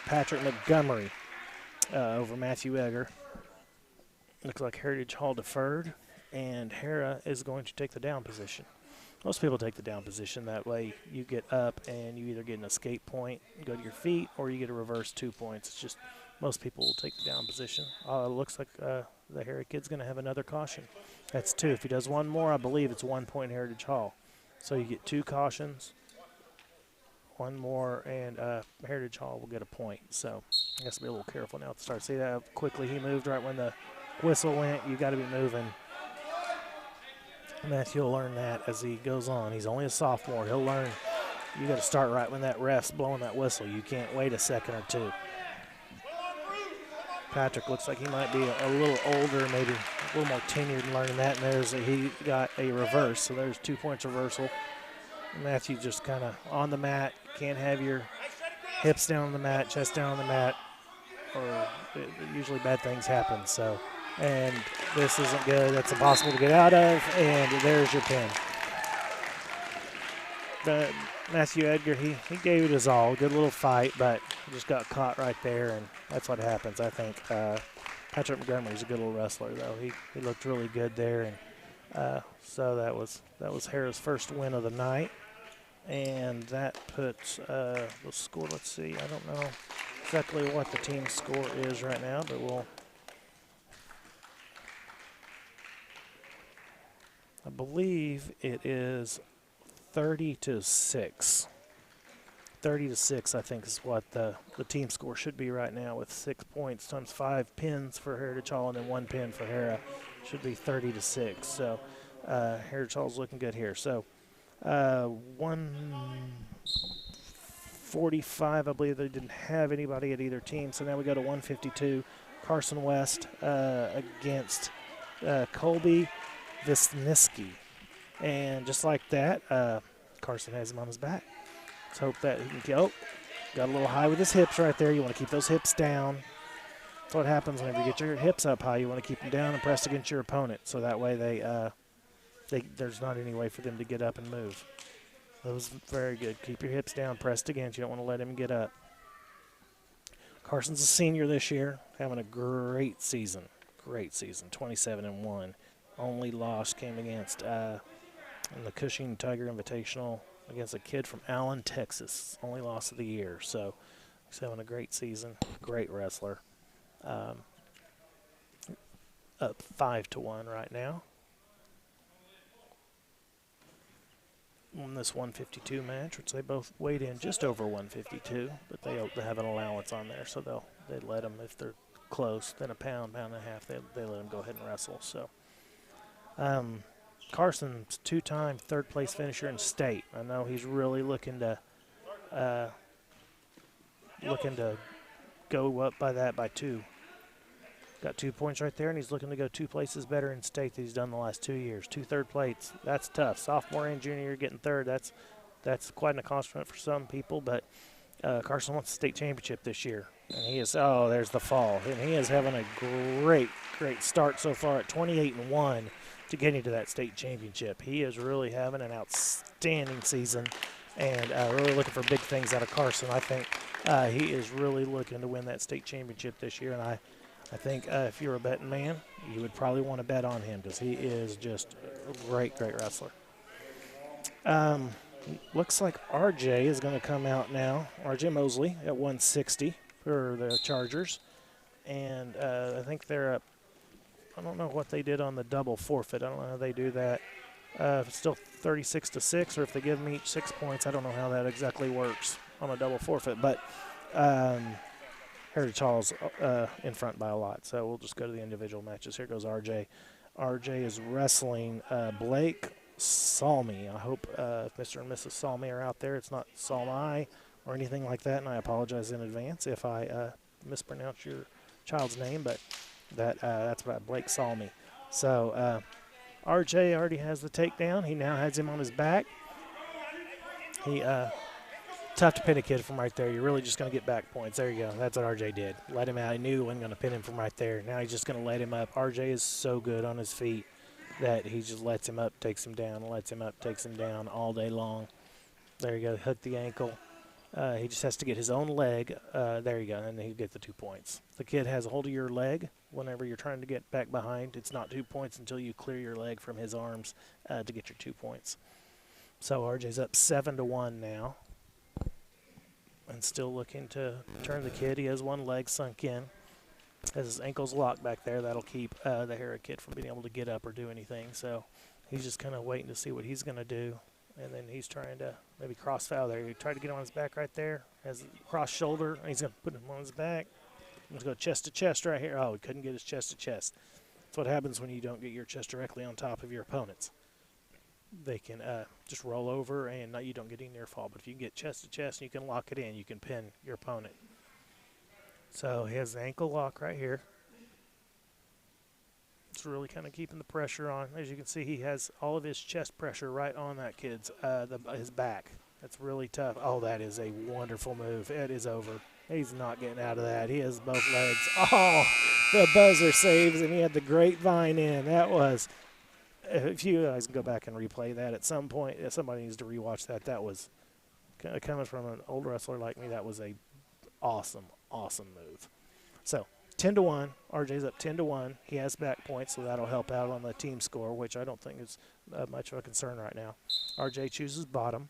Patrick Montgomery over Matthew Egger. Looks like Heritage Hall deferred, and Harrah is going to take the down position. Most people take the down position. That way you get up and you either get an escape point, go to your feet, or you get a reverse 2 points. It's just most people will take the down position. It looks like the Harrah kid's going to have another caution. That's 2. If he does one more, I believe it's 1 point Heritage Hall. So you get 2 cautions, 1 more, and Heritage Hall will get a point. So I guess be a little careful now at the start. See that how quickly he moved right when the whistle went? You got to be moving. Matthew will learn that as he goes on. He's only a sophomore. He'll learn you got to start right when that ref's blowing that whistle. You can't wait a second or 2. Patrick looks like he might be a little older, maybe a little more tenured in learning that. And he got a reverse, so there's 2 points reversal. Matthew just kind of on the mat. Can't have your hips down on the mat, chest down on the mat, or usually bad things happen. So. And this isn't good. That's impossible to get out of. And there's your pin. But Matthew Edgar, he gave it his all. Good little fight, but he just got caught right there, and that's what happens, I think. Patrick Montgomery's a good little wrestler, though. He looked really good there. And so that was Harrah's first win of the night. And that puts the score, let's see. I don't know exactly what the team score is right now, but we'll – I believe it is 30-6. 30-6, I think, is what the team score should be right now, with 6 points times 5 pins for Heritage Hall and then 1 pin for Harrah. Should be 30-6. So Heritage Hall's looking good here. So 145, I believe they didn't have anybody at either team. So now we go to 152. Carson West against Colby Wisniewski. And just like that, Carson has him on his back. Let's hope that he can go. Got a little high with his hips right there. You want to keep those hips down. That's what happens whenever you get your hips up high. You want to keep them down and pressed against your opponent, so that way there's not any way for them to get up and move. That was very good. Keep your hips down, pressed against. You don't want to let him get up. Carson's a senior this year, having a great season. Great season, 27-1. Only loss came against in the Cushing Tiger Invitational against a kid from Allen, Texas. Only loss of the year. So he's having a great season. Great wrestler. Up 5-1 right now. In this 152 match, which they both weighed in just over 152, but they have an allowance on there, so they let them, if they're close, then a pound and a half, they let them go ahead and wrestle. So Carson's two-time third-place finisher in state. I know he's really looking to go up by that by 2. Got 2 points right there, and he's looking to go 2 places better in state than he's done the last 2 years. 2 third plates. That's tough. Sophomore and junior year getting third. That's quite an accomplishment for some people, but Carson wants the state championship this year. And he is, there's the fall. And he is having a great start so far at 28-1 to getting to that state championship. He is really having an outstanding season and really looking for big things out of Carson. I think he is really looking to win that state championship this year, and I think if you're a betting man, you would probably want to bet on him because he is just a great wrestler. Looks like RJ is going to come out now. RJ Mosley at 160 for the Chargers. And I think they're up. I don't know what they did on the double forfeit. I don't know how they do that. If it's still 36-6, or if they give them each 6 points. I don't know how that exactly works on a double forfeit. But Heritage Hall's in front by a lot, so we'll just go to the individual matches. Here goes RJ. RJ is wrestling Blake Salmi. I hope Mr. and Mrs. Salmi are out there. It's not Salmi or anything like that, and I apologize in advance if I mispronounce your child's name, but that's about Blake Salmi. So RJ already has the takedown. He now has him on his back. Tough to pin a kid from right there. You're really just going to get back points. There you go. That's what RJ did. Let him out. He knew he wasn't going to pin him from right there. Now he's just going to let him up. RJ is so good on his feet that he just lets him up, takes him down, lets him up, takes him down all day long. There you go. Hook the ankle. He just has to get his own leg. There you go. And he'll get the 2 points. The kid has a hold of your leg whenever you're trying to get back behind. It's not 2 points until you clear your leg from his arms to get your 2 points. So RJ's up 7-1 now. And still looking to turn the kid. He has one leg sunk in. Has his ankles locked back there. That'll keep the Harrah kid from being able to get up or do anything. So he's just kind of waiting to see what he's going to do. And then he's trying to maybe cross foul there. He tried to get on his back right there. Has cross shoulder. And he's going to put him on his back. He's going to go chest to chest right here. Oh, he couldn't get his chest to chest. That's what happens when you don't get your chest directly on top of your opponents. They can just roll over and you don't get any near fall. But if you can get chest to chest and you can lock it in, you can pin your opponent. So he has the ankle lock right here. It's really kind of keeping the pressure on. As you can see, he has all of his chest pressure right on that kid's his back. That's really tough. Oh, that is a wonderful move. It is over. He's not getting out of that. He has both legs. Oh, the buzzer saves, and he had the grapevine in. That was... If you guys can go back and replay that at some point, if somebody needs to rewatch that. That was coming from an old wrestler like me. That was a awesome move. So 10-1, RJ's up 10-1. He has back points, so that'll help out on the team score, which I don't think is much of a concern right now. RJ chooses bottom,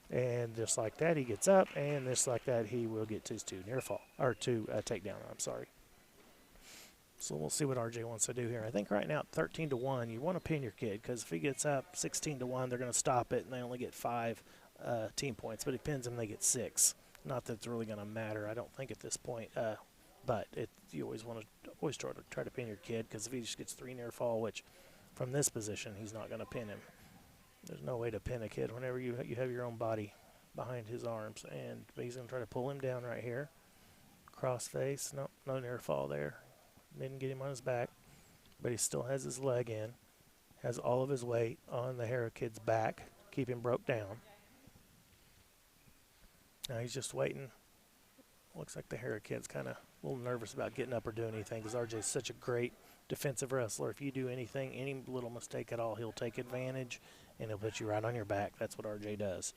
and just like that, he gets up, and just like that, he will get to his 2 near fall or 2 takedown. I'm sorry. So we'll see what RJ wants to do here. I think right now at 13-1, you want to pin your kid because if he gets up 16-1, they're going to stop it and they only get 5 team points. But he pins them, they get 6. Not that it's really going to matter, I don't think at this point. But you always want to try to pin your kid because if he just gets 3 near fall, which from this position he's not going to pin him. There's no way to pin a kid whenever you have your own body behind his arms. And he's going to try to pull him down right here. Cross face, no near fall there. Didn't get him on his back, but he still has his leg in, has all of his weight on the Harrah kid's back, keep him broke down. Now he's just waiting. Looks like the Harrah kid's kind of a little nervous about getting up or doing anything because RJ's such a great defensive wrestler. If you do anything, any little mistake at all, he'll take advantage and he'll put you right on your back. That's what RJ does.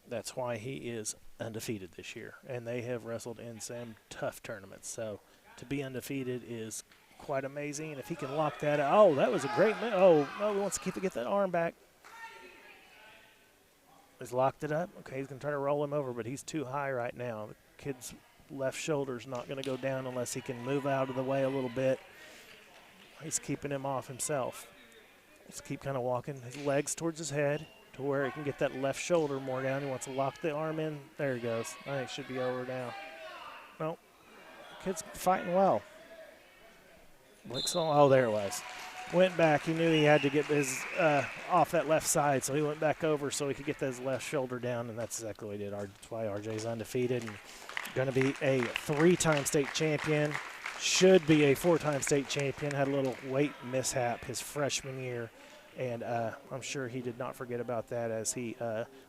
That's why he is undefeated this year. And they have wrestled in some tough tournaments. So to be undefeated is quite amazing. And if he can lock that out, oh, that was a great move. Oh, no, he wants to get that arm back. He's locked it up. Okay, he's going to try to roll him over, but he's too high right now. The kid's left shoulder's not going to go down unless he can move out of the way a little bit. He's keeping him off himself. Let's keep kind of walking his legs towards his head to where he can get that left shoulder more down. He wants to lock the arm in. There he goes. I think it should be over now. Nope. Kid's fighting well. Oh, there it was. Went back. He knew he had to get his off that left side, so he went back over so he could get his left shoulder down, and that's exactly what he did. That's why RJ's undefeated and going to be a 3-time state champion. Should be a 4-time state champion. Had a little weight mishap his freshman year, and I'm sure he did not forget about that as he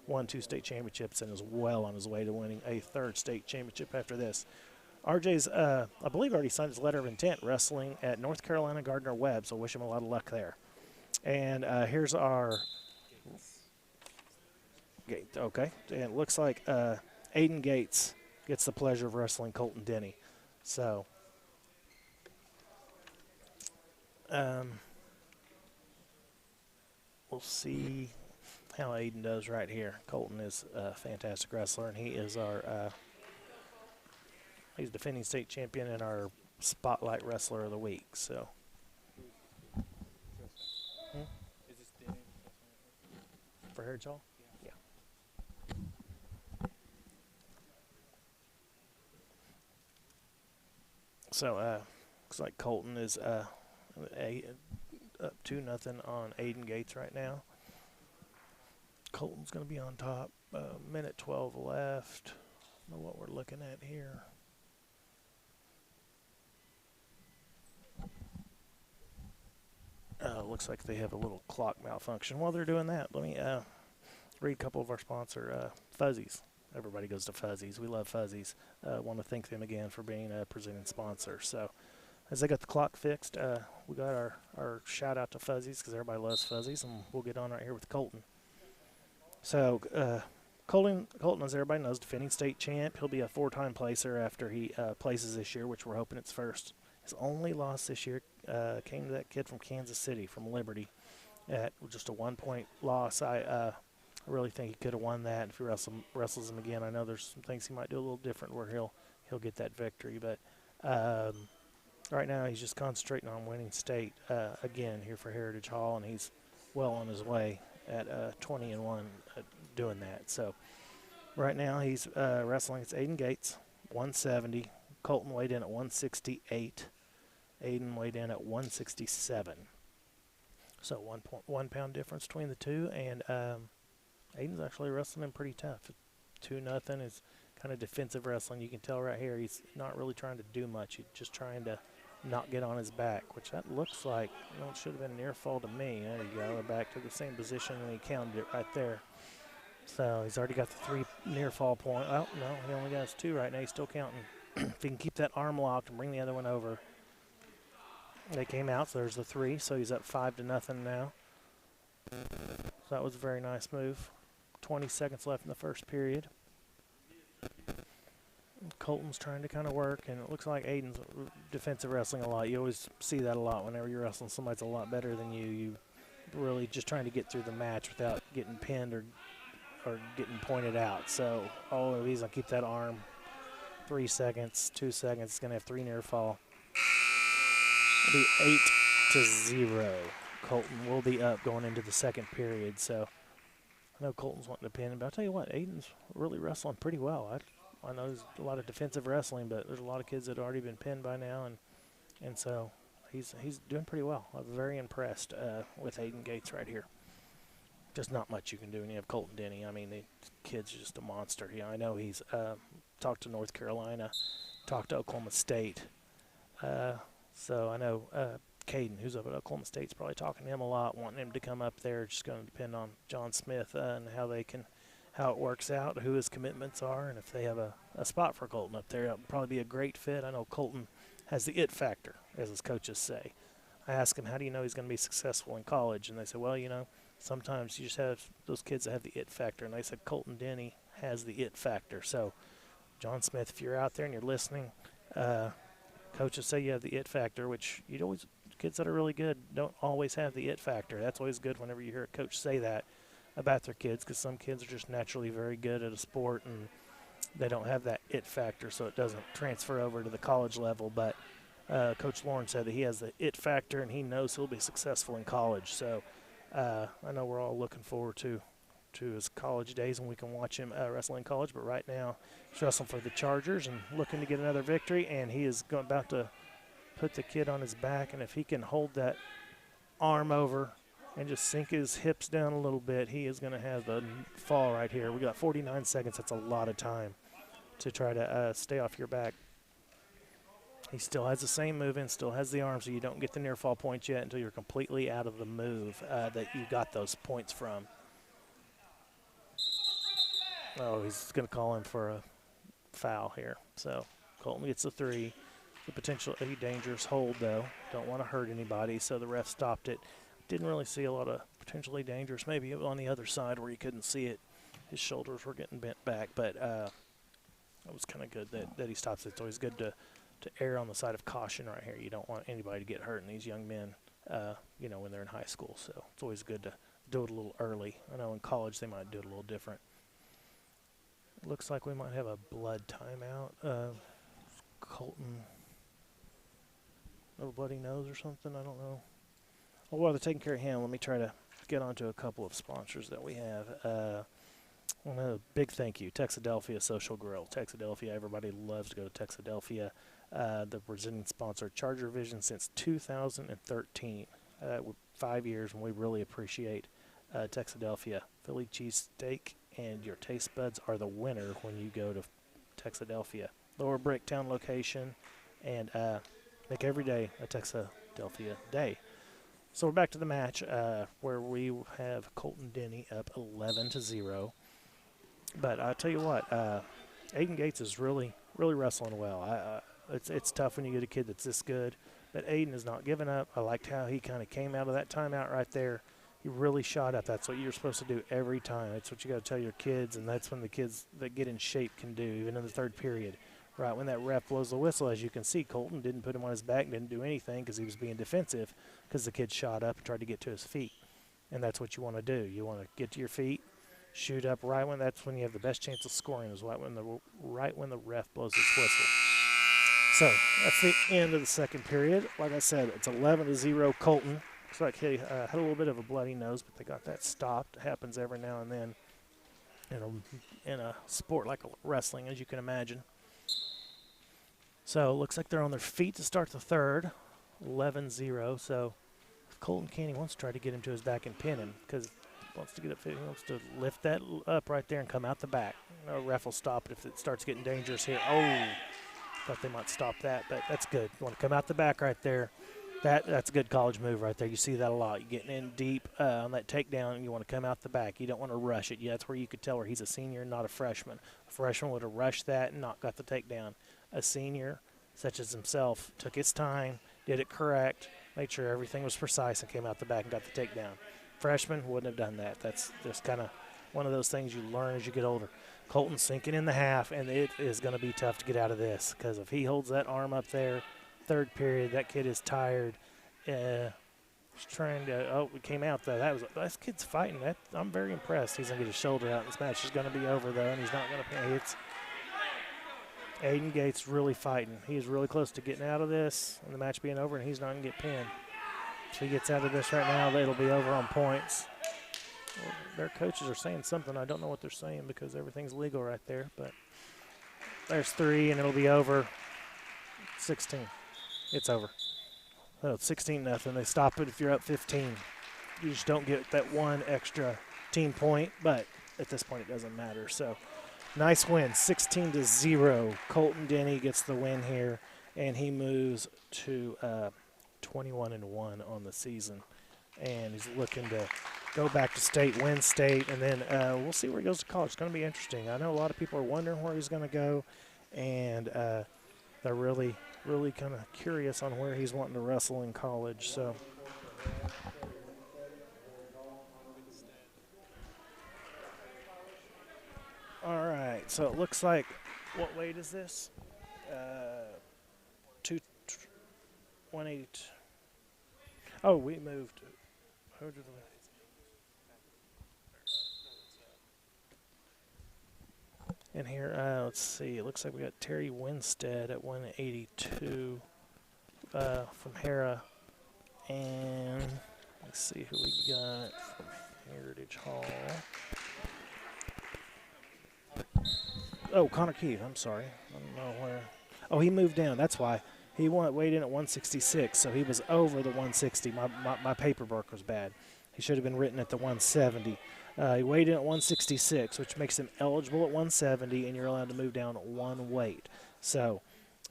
won 2 state championships and is well on his way to winning a 3rd state championship after this. RJ's, I believe, already signed his letter of intent wrestling at North Carolina Gardner-Webb, so wish him a lot of luck there. And here's our gate. Okay, and it looks like Aiden Gates gets the pleasure of wrestling Colton Denny. So, we'll see how Aiden does right here. Colton is a fantastic wrestler, and he is our he's defending state champion and our Spotlight Wrestler of the Week. So, for Heritage Hall? Yeah. So, looks like Colton is up 2-0 on Aiden Gates right now. Colton's going to be on top. Minute 12 left. I don't know what we're looking at here. Looks like they have a little clock malfunction. While they're doing that, let me read a couple of our sponsor, Fuzzies. Everybody goes to Fuzzies. We love Fuzzies. Want to thank them again for being a presenting sponsor. So, as they got the clock fixed, we got our shout out to Fuzzies because everybody loves Fuzzies, and we'll get on right here with Colton. So, Colton, as everybody knows, defending state champ. He'll be a 4-time placer after he places this year, which we're hoping it's first. His only loss this year came to that kid from Kansas City, from Liberty, at just a 1-point loss. I really think he could have won that if he wrestles him again. I know there's some things he might do a little different where he'll get that victory, but right now he's just concentrating on winning state again here for Heritage Hall, and he's well on his way at 20-1 doing that. So right now he's wrestling. It's Aiden Gates, 170. Colton weighed in at 168. Aiden weighed in at 167. So 1 pound difference between the two, and Aiden's actually wrestling him pretty tough. 2-0 is kind of defensive wrestling. You can tell right here he's not really trying to do much. He's just trying to not get on his back, which that looks like, it should have been a near fall to me. There you go. We're back to the same position, and he counted it right there. So he's already got the 3 near fall point. Oh, no, he only got 2 right now. He's still counting. If he can keep that arm locked and bring the other one over. They came out, so there's the 3. So he's up 5-0 now. So that was a very nice move. 20 seconds left in the first period. Colton's trying to kind of work, and it looks like Aiden's defensive wrestling a lot. You always see that a lot whenever you're wrestling somebody that's a lot better than you. You really just trying to get through the match without getting pinned or getting pointed out. So all of these, I'll keep that arm. 3 seconds, 2 seconds. It's going to have 3 near fall. It'll be 8-0. Colton will be up going into the second period. So I know Colton's wanting to pin him, but I'll tell you what, Aiden's really wrestling pretty well. I know there's a lot of defensive wrestling, but there's a lot of kids that have already been pinned by now, and so he's doing pretty well. I'm very impressed with Aiden Gates right here. Just not much you can do when you have Colton Denny. I mean, the kid's just a monster. I know he's talked to North Carolina, talked to Oklahoma State. So I know Caden, who's up at Oklahoma State, is probably talking to him a lot, wanting him to come up there. Just going to depend on John Smith and how it works out, who his commitments are, and if they have a spot for Colton up there. It'll probably be a great fit. I know Colton has the it factor, as his coaches say. I asked him, how do you know he's going to be successful in college? And they said, well, sometimes you just have those kids that have the it factor. And they said Colton Denny has the it factor. So, John Smith, if you're out there and you're listening, coaches say you have the it factor, which kids that are really good don't always have the it factor. That's always good whenever you hear a coach say that about their kids, because some kids are just naturally very good at a sport and they don't have that it factor, so it doesn't transfer over to the college level. But Coach Lauren said that he has the it factor and he knows he'll be successful in college. So I know we're all looking forward to his college days and we can watch him wrestle in college. But right now he's wrestling for the Chargers and looking to get another victory, and he is about to put the kid on his back, and if he can hold that arm over and just sink his hips down a little bit, he is going to have the fall right here. We got 49 seconds. That's a lot of time to try to stay off your back. He still has the same move and still has the arm, so you don't get the near fall points yet until you're completely out of the move that you got those points from. Oh, he's going to call him for a foul here. So Colton gets a 3. The potential a dangerous hold, though. Don't want to hurt anybody, so the ref stopped it. Didn't really see a lot of potentially dangerous. Maybe it was on the other side where you couldn't see it. His shoulders were getting bent back, but it was kind of good that he stops it. It's always good to err on the side of caution right here. You don't want anybody to get hurt, and these young men, when they're in high school. So it's always good to do it a little early. I know in college they might do it a little different. Looks like we might have a blood timeout. Colton, a bloody nose or something, I don't know. Well, while they're taking care of him, let me try to get on to a couple of sponsors that we have. A big thank you, Texadelphia Social Grill. Texadelphia, everybody loves to go to Texadelphia. The presenting sponsor, Charger Vision, since 2013. 5 years, and we really appreciate Texadelphia. Philly cheesesteak and your taste buds are the winner when you go to Texadelphia. Lower Bricktown location, and make every day a Texadelphia day. So we're back to the match where we have Colton Denny up 11-0. But I'll tell you what, Aiden Gates is really wrestling well. It's tough when you get a kid that's this good, but Aiden is not giving up. I liked how he kind of came out of that timeout right there. He really shot up. That's what you're supposed to do every time. That's what you got to tell your kids, and that's when the kids that get in shape can do, even in the third period. Right when that ref blows the whistle, as you can see, Colton didn't put him on his back, didn't do anything because he was being defensive because the kid shot up and tried to get to his feet. And that's what you want to do. You want to get to your feet, shoot up right when that's when you have the best chance of scoring, is right when the ref blows his whistle. So that's the end of the second period. Like I said, it's 11-0 Colton. Looks like he had a little bit of a bloody nose, but they got that stopped. It happens every now and then in a sport like wrestling, as you can imagine. So it looks like they're on their feet to start the third, 11-0. So if Colton Caney wants to try to get him to his back and pin him, because he wants to get up, he wants to lift that up right there and come out the back. No ref will stop it if it starts getting dangerous here. Oh, thought they might stop that, but that's good. You want to come out the back right there. That's a good college move right there. You see that a lot. You're getting in deep on that takedown, and you want to come out the back. You don't want to rush it. Yeah, that's where you could tell where he's a senior, not a freshman. A freshman would have rushed that and not got the takedown. A senior, such as himself, took his time, did it correct, made sure everything was precise, and came out the back and got the takedown. Freshman wouldn't have done that. That's just kind of one of those things you learn as you get older. Colton's sinking in the half, and it is going to be tough to get out of this, because if he holds that arm up there, third period, that kid is tired. He's trying to. Oh, we came out though. That kid's fighting. I'm very impressed. He's gonna get his shoulder out. This match is gonna be over though, and he's not gonna pin. It's Aiden Gates really fighting. He is really close to getting out of this, and the match being over, and he's not gonna get pinned. If he gets out of this right now, it'll be over on points. Well, their coaches are saying something. I don't know what they're saying because everything's legal right there. But there's 3, and it'll be over. 16. It's over. Oh, it's 16-0. They stop it if you're up 15. You just don't get that one extra team point, but at this point it doesn't matter. So nice win, 16-0. Colton Denny gets the win here, and he moves to 21-1 on the season, and he's looking to go back to state, win state, and then we'll see where he goes to college. It's going to be interesting. I know a lot of people are wondering where he's going to go, and they're really kind of curious on where he's wanting to wrestle in college. So. All right, so it looks like, what weight is this? 180. Oh, we moved. In here, let's see. It looks like we got Terry Winstead at 182 from Harrah, and let's see who we got from Heritage Hall. Oh, Connor Keith, I'm sorry. I don't know where. Oh, he moved down. That's why. He weighed in at 166, so he was over the 160. My paperwork was bad. He should have been written at the 170. He weighed in at 166, which makes him eligible at 170, and you're allowed to move down one weight. So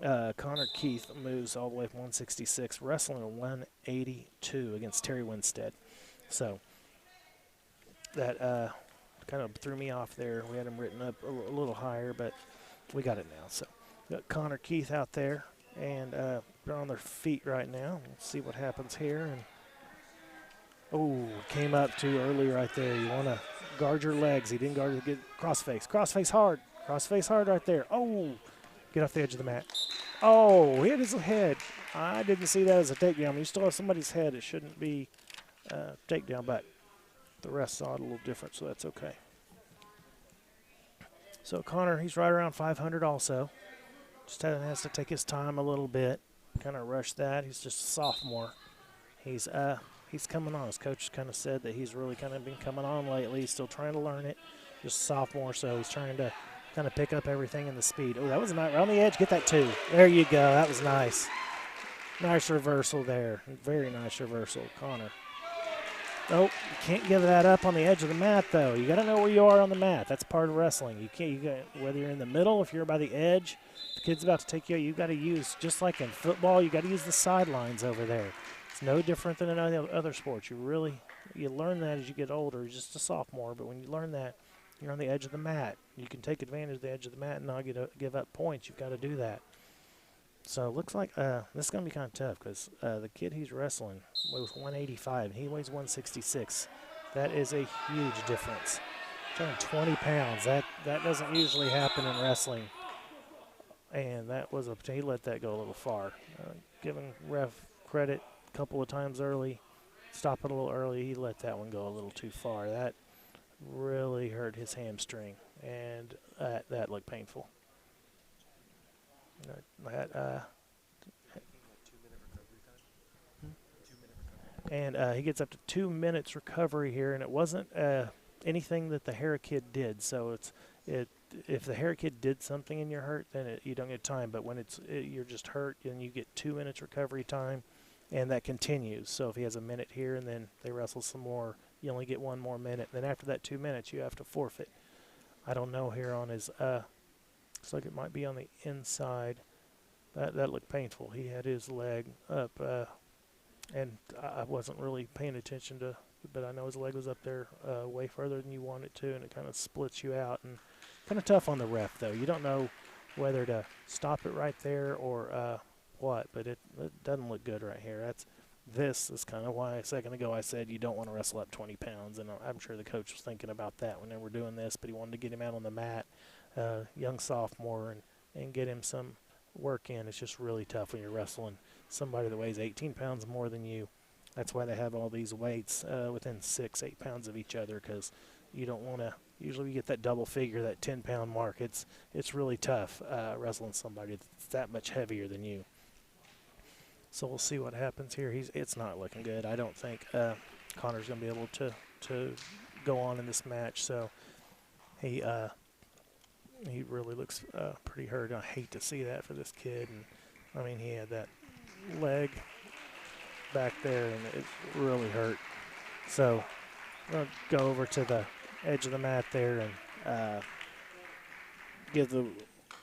Connor Keith moves all the way from 166, wrestling at 182 against Terry Winstead. So that kind of threw me off there. We had him written up a little higher, but we got it now. So we got Connor Keith out there, and they're on their feet right now. We'll see what happens here. And oh, came up too early right there. You want to guard your legs. He didn't guard get crossface. Crossface hard. Crossface hard right there. Oh, get off the edge of the mat. Oh, hit his head. I didn't see that as a takedown. When you still have somebody's head, it shouldn't be a takedown, but the rest saw it a little different, so that's okay. So Connor, he's right around 500 also. Just has to take his time a little bit, kind of rush that. He's just a sophomore. He's coming on. His coach kind of said that he's really kind of been coming on lately. He's still trying to learn it. Just a sophomore, so he's trying to kind of pick up everything in the speed. Oh, that was nice. Right on the edge. Get that two. There you go. That was nice. Nice reversal there. Very nice reversal, Connor. Oh, you can't give that up on the edge of the mat, though. You got to know where you are on the mat. That's part of wrestling. You can't. Whether you're in the middle, if you're by the edge, the kid's about to take you out. You got to use, just like in football, you got to use the sidelines over there. It's no different than in other sports. You learn that as you get older. You're just a sophomore, but when you learn that, you're on the edge of the mat. You can take advantage of the edge of the mat and not give up points. You've got to do that. So it looks like this is going to be kind of tough because the kid he's wrestling weighs 185 and he weighs 166. That is a huge difference. Turning 20 pounds, that doesn't usually happen in wrestling. And that was he let that go a little far. Giving ref credit a couple of times early, stop it a little early. He let that one go a little too far. That really hurt his hamstring, and that looked painful. And he gets up to 2 minutes recovery here, and it wasn't anything that the Harrah kid did. So if the Harrah kid did something and you're hurt, then you don't get time. But when you're just hurt, then you get 2 minutes recovery time, and that continues. So if he has a minute here and then they wrestle some more, you only get 1 more minute. Then after that 2 minutes, you have to forfeit. I don't know here on his. Looks like it might be on the inside. That looked painful. He had his leg up, and I wasn't really paying attention to, but I know his leg was up there way further than you want it to, and it kind of splits you out. And kind of tough on the ref, though. You don't know whether to stop it right there or what, but it doesn't look good right here. This is kind of why a second ago I said you don't want to wrestle up 20 pounds, and I'm sure the coach was thinking about that when they were doing this, but he wanted to get him out on the mat. Young sophomore, and get him some work in. It's just really tough when you're wrestling somebody that weighs 18 pounds more than you. That's why they have all these weights within 6-8 pounds of each other, because you don't want to. Usually you get that double figure, that 10-pound mark. It's really tough wrestling somebody that's that much heavier than you. So we'll see what happens here. It's not looking good. I don't think Connor's going to be able to go on in this match. So he really looks pretty hurt. I hate to see that for this kid. And I mean, he had that leg back there, and it really hurt. So we'll go over to the edge of the mat there and give the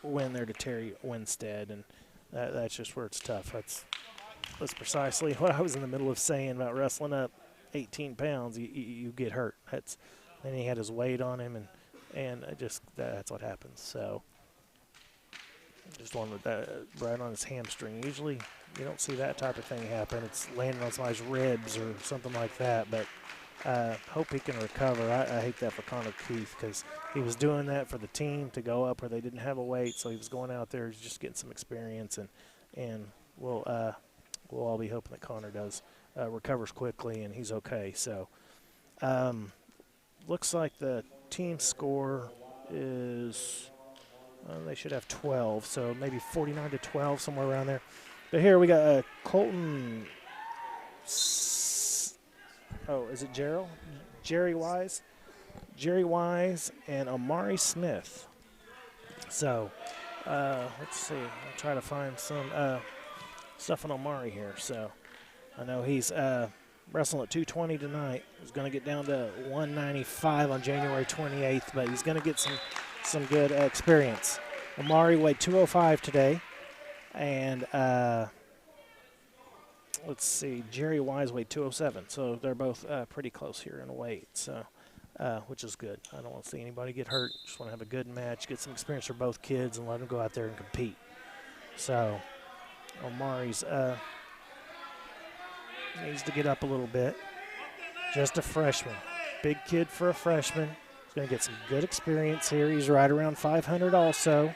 win there to Terry Winstead. And that's just where it's tough. was precisely what I was in the middle of saying about wrestling up 18 pounds. You get hurt. Then he had his weight on him, and that's what happens. So just one with that right on his hamstring. Usually you don't see that type of thing happen. It's landing on somebody's ribs or something like that, but hope he can recover. I hate that for Connor Keith because he was doing that for the team to go up where they didn't have a weight, so he was going out there just getting some experience, and we'll all be hoping that Connor recovers quickly and he's okay. So looks like the team score is they should have 12, so maybe 49-12, somewhere around there. But here we got Colton. Oh, is it Gerald? Jerry Wise? Jerry Wise and Amari Smith. So let's see. I'll try to find some stuff on Amari here. So I know he's wrestling at 220 tonight. He's going to get down to 195 on January 28th, but he's going to get some good experience. Amari weighed 205 today, and let's see, Jerry Wise weighed 207, so they're both pretty close here in weight, so which is good. I don't want to see anybody get hurt. Just want to have a good match, get some experience for both kids, and let them go out there and compete. So Omari's needs to get up a little bit. Just a freshman. Big kid for a freshman. He's going to get some good experience here. He's right around 500 also.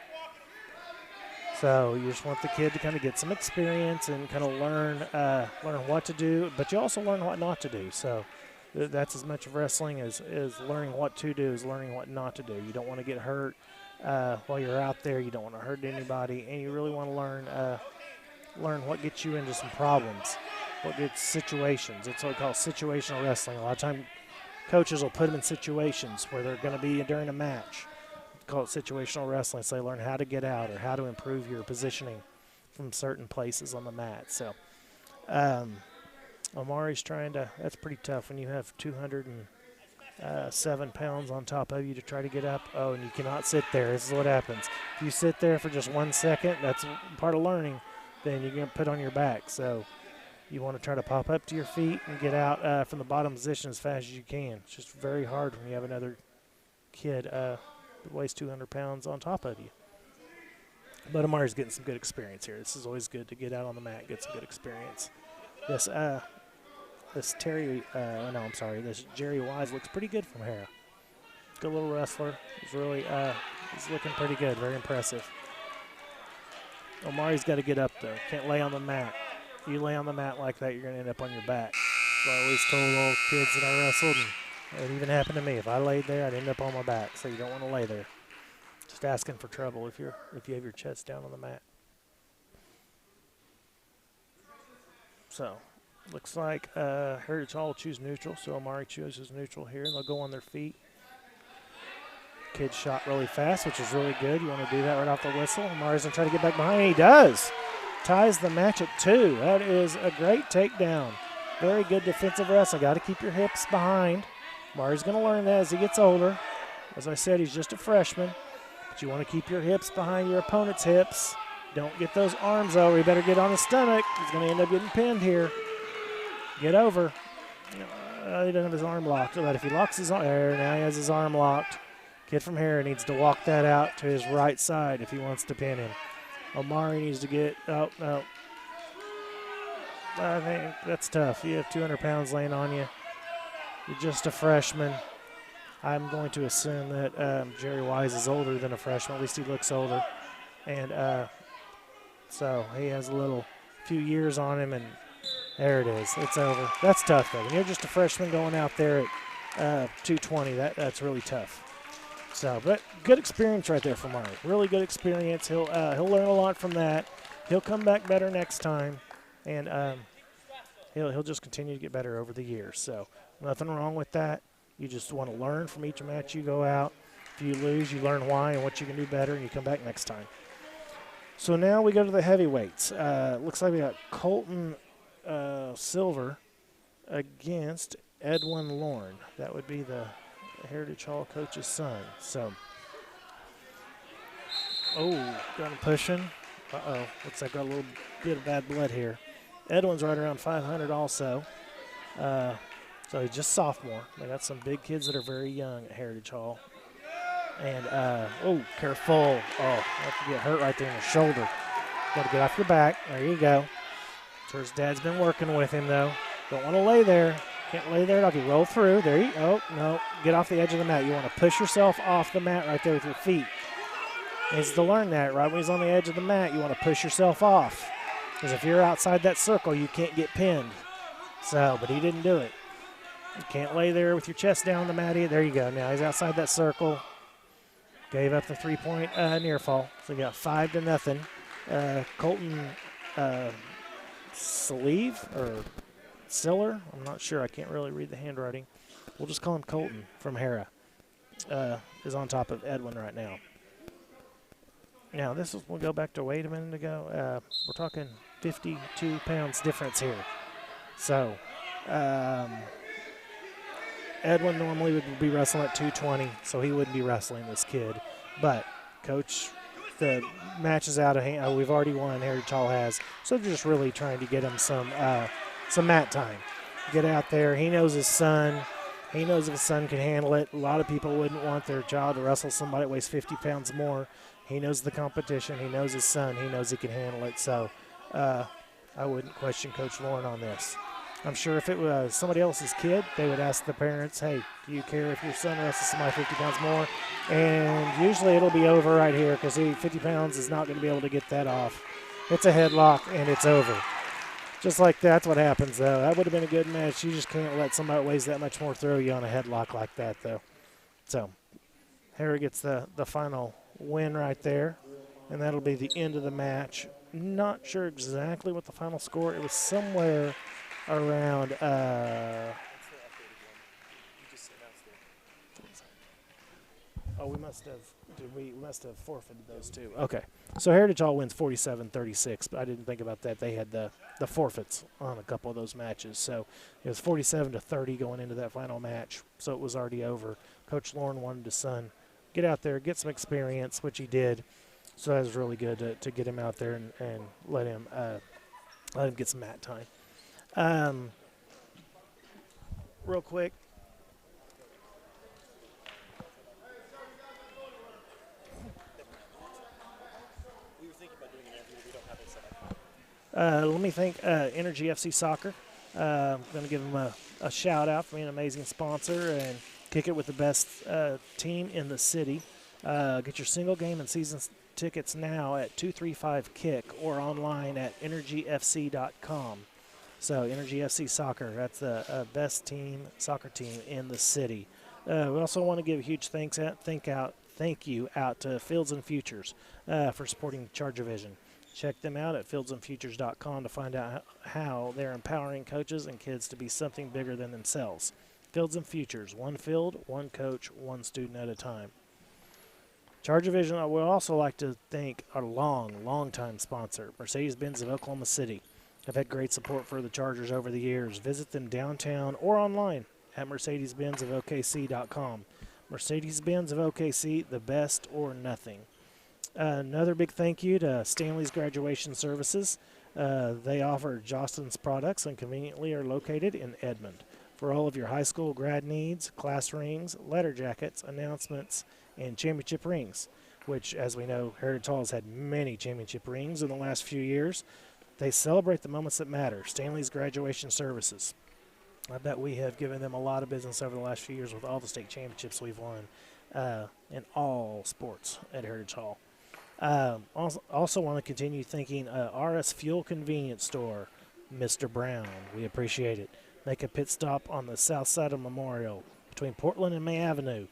So you just want the kid to kind of get some experience and kind of learn what to do, but you also learn what not to do. So that's as much of wrestling as learning what to do as learning what not to do. You don't want to get hurt while you're out there. You don't want to hurt anybody, and you really want to learn what gets you into some problems, what gets situations. It's what we call situational wrestling. A lot of times coaches will put them in situations where they're going to be during a match. Call it situational wrestling, so they learn how to get out or how to improve your positioning from certain places on the mat. So Omari's trying to – that's pretty tough when you have 207 pounds on top of you to try to get up. Oh, and you cannot sit there. This is what happens. If you sit there for just 1 second, that's part of learning, then you're going to put on your back. So you want to try to pop up to your feet and get out from the bottom position as fast as you can. It's just very hard when you have another kid that weighs 200 pounds on top of you. But Amari's getting some good experience here. This is always good to get out on the mat, get some good experience. This Jerry Wise looks pretty good from Harrah. Good little wrestler. He's looking pretty good, very impressive. Omari's got to get up though. Can't lay on the mat. If you lay on the mat like that, you're going to end up on your back. So I always told old kids that I wrestled, and it even happened to me. If I laid there, I'd end up on my back. So you don't want to lay there. Just asking for trouble if you have your chest down on the mat. So looks like Heritage Hall will choose neutral. So Amari chooses neutral here, and they'll go on their feet. Kid shot really fast, which is really good. You want to do that right off the whistle. Amari's going to try to get back behind. He does. Ties the match at 2. That is a great takedown. Very good defensive wrestling. Got to keep your hips behind. Amari's going to learn that as he gets older. As I said, he's just a freshman. But you want to keep your hips behind your opponent's hips. Don't get those arms over. You better get on his stomach. He's going to end up getting pinned here. Get over. He doesn't have his arm locked. But if he locks his arm, there, now he has his arm locked. Kid from Harrah needs to walk that out to his right side if he wants to pin him. Omari needs to get, oh, no. I think that's tough. You have 200 pounds laying on you. You're just a freshman. I'm going to assume that Jerry Wise is older than a freshman. At least he looks older. And so he has a few years on him, and there it is. It's over. That's tough, though. When you're just a freshman going out there at 220, that's really tough. So, but good experience right there for Murray. Really good experience. He'll learn a lot from that. He'll come back better next time, and he'll just continue to get better over the years. So, nothing wrong with that. You just want to learn from each match you go out. If you lose, you learn why and what you can do better, and you come back next time. So now we go to the heavyweights. Looks like we got Colton Silver against Edwin Lorne. That would be the Heritage Hall coach's son. So, got him pushing. Looks like got a little bit of bad blood here. Edwin's right around 500 also. So he's just sophomore. They got some big kids that are very young at Heritage Hall. And, careful. Oh, have to get hurt right there in the shoulder. Got to get off your back. There you go. So his dad's been working with him, though. Don't want to lay there. Can't lay there. Okay, roll through. There you go. Oh, no. Get off the edge of the mat. You want to push yourself off the mat right there with your feet. He needs to learn that. Right when he's on the edge of the mat, you want to push yourself off. Because if you're outside that circle, you can't get pinned. So, but he didn't do it. You can't lay there with your chest down on the mat. There you go. Now he's outside that circle. Gave up the 3-point near fall. So we got 5-0. Colton Sleeve or Siller. I'm not sure. I can't really read the handwriting. We'll just call him Colton from Harrah. Is on top of Edwin right now. Now we'll go back to weight a minute ago. We're talking 52 pounds difference here. So Edwin normally would be wrestling at 220, so he wouldn't be wrestling this kid. But Coach, the match is out of hand. We've already won, Heritage Hall has. So they're just really trying to get him some mat time. Get out there. He knows his son. He knows if his son can handle it. A lot of people wouldn't want their child to wrestle somebody that weighs 50 pounds more. He knows the competition. He knows his son. He knows he can handle it. So I wouldn't question Coach Lauren on this. I'm sure if it was somebody else's kid, they would ask the parents, hey, do you care if your son wrestles somebody 50 pounds more? And usually it'll be over right here because 50 pounds is not going to be able to get that off. It's a headlock, and it's over. Just like that's what happens, though. That would have been a good match. You just can't let somebody that weighs that much more throw you on a headlock like that, though. So Harrah gets the final win right there, and that'll be the end of the match. Not sure exactly what the final score. It was somewhere around we must have forfeited those two. Okay, so Heritage Hall wins 47-36, but I didn't think about that. They had the forfeits on a couple of those matches, so it was 47-30 going into that final match, so it was already over. Coach Lauren wanted his son get out there, get some experience, which he did, so that was really good to get him out there and let him get some mat time. Real quick. Let me thank Energy FC Soccer. I'm going to give them a shout out for being an amazing sponsor and kick it with the best team in the city. Get your single game and season tickets now at 235-KICK or online at energyfc.com. So Energy FC Soccer, that's the best soccer team in the city. We also want to give a huge thank you out to Fields and Futures for supporting Charger Vision. Check them out at fieldsandfutures.com to find out how they're empowering coaches and kids to be something bigger than themselves. Fields and Futures, one field, one coach, one student at a time. Charger Vision, I would also like to thank our long-time sponsor, Mercedes-Benz of Oklahoma City. I've had great support for the Chargers over the years. Visit them downtown or online at mercedes-benzofokc.com. Mercedes-Benz of OKC, the best or nothing. Another big thank you to Stanley's Graduation Services. They offer Jostens products and conveniently are located in Edmond. For all of your high school grad needs, class rings, letter jackets, announcements, and championship rings, which, as we know, Heritage Hall has had many championship rings in the last few years. They celebrate the moments that matter. Stanley's Graduation Services. I bet we have given them a lot of business over the last few years with all the state championships we've won in all sports at Heritage Hall. Also want to continue thanking RS Fuel Convenience Store, Mr. Brown. We appreciate it. Make a pit stop on the south side of Memorial between Portland and May Avenue.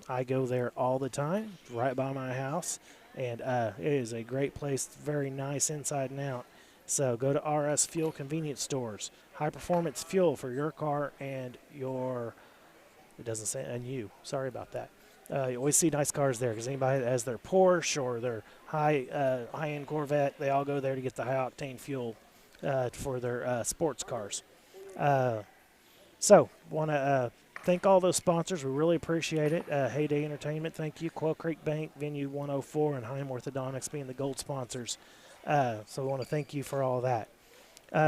I go there all the time, right by my house, and it is a great place, very nice inside and out. So go to RS Fuel Convenience Stores. High-performance fuel for your car and your, it doesn't say, and you. Sorry about that. You always see nice cars there because anybody that has their Porsche or their high-end Corvette, they all go there to get the high-octane fuel for their sports cars. So want to thank all those sponsors. We really appreciate it. Heyday Entertainment, thank you. Quail Creek Bank, Venue 104, and Heim Orthodontics being the gold sponsors. So we want to thank you for all that.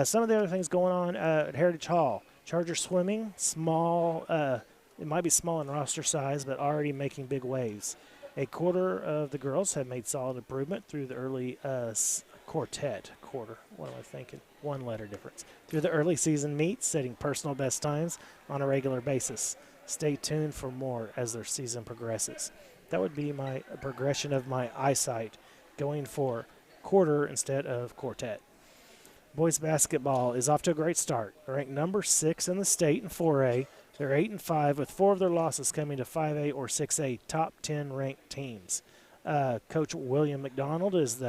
Some of the other things going on at Heritage Hall. Charger swimming, small. It might be small in roster size, but already making big waves. A quarter of the girls have made solid improvement through the early quarter. What am I thinking? One letter difference. Through the early season meets, setting personal best times on a regular basis. Stay tuned for more as their season progresses. That would be my progression of my eyesight, going for quarter instead of quartet. Boys basketball is off to a great start. They're ranked number 6 in the state in 4A. They're 8-5, with 4 of their losses coming to 5A or 6A top 10 ranked teams. Coach William McDonald is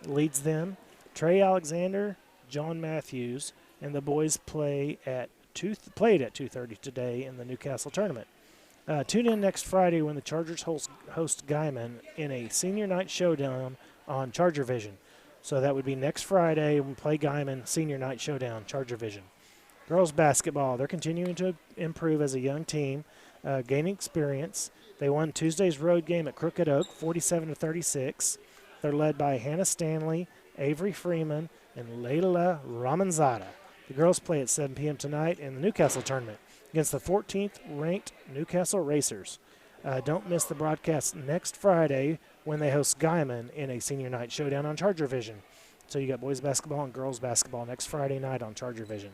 leads them. Trey Alexander, John Matthews, and the boys played at 2:30 today in the Newcastle tournament. Tune in next Friday when the Chargers host Guyman in a senior night showdown on Charger Vision. So that would be next Friday when we play Guyman, senior night showdown, Charger Vision. Girls basketball, they're continuing to improve as a young team, gaining experience. They won Tuesday's road game at Crooked Oak, 47-36. They're led by Hannah Stanley, Avery Freeman, and Layla Ramanzada. The girls play at 7 p.m. tonight in the Newcastle tournament against the 14th ranked Newcastle Racers. Don't miss the broadcast next Friday when they host Guyman in a senior night showdown on Charger Vision. So you got boys basketball and girls basketball next Friday night on Charger Vision.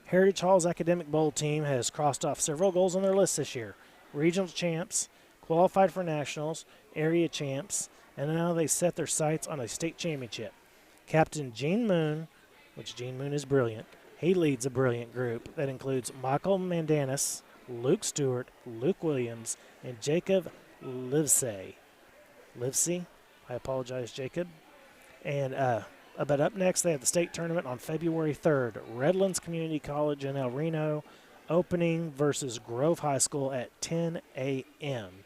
Heritage Hall's Academic Bowl team has crossed off several goals on their list this year. Regional champs, qualified for nationals, area champs, and now they set their sights on a state championship. Captain Gene Moon, which Gene Moon is brilliant, he leads a brilliant group that includes Michael Mandanis, Luke Stewart, Luke Williams, and Jacob Livesey. I apologize, Jacob. And but up next, they have the state tournament on February 3rd. Redlands Community College in El Reno, opening versus Grove High School at 10 a.m.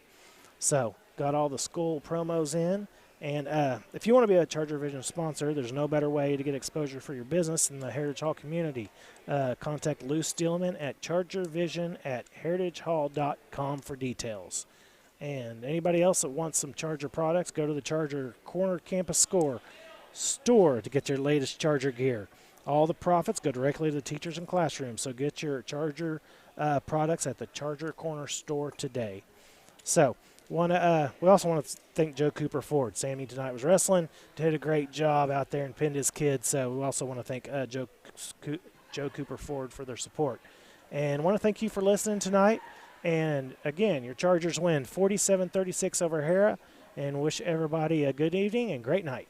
So, got all the school promos in. And if you want to be a Charger Vision sponsor, there's no better way to get exposure for your business in the Heritage Hall community. Contact Lou Steelman at chargervision@heritagehall.com for details. And anybody else that wants some Charger products, go to the Charger Corner Campus store to get your latest Charger gear. All the profits go directly to the teachers and classrooms, so get your Charger products at the Charger Corner store today. So, we also want to thank Joe Cooper Ford. Sammy tonight was wrestling, did a great job out there and pinned his kid, so we also want to thank Joe Cooper Ford for their support. And want to thank you for listening tonight. And, again, your Chargers win 47-36 over Harrah, and wish everybody a good evening and great night.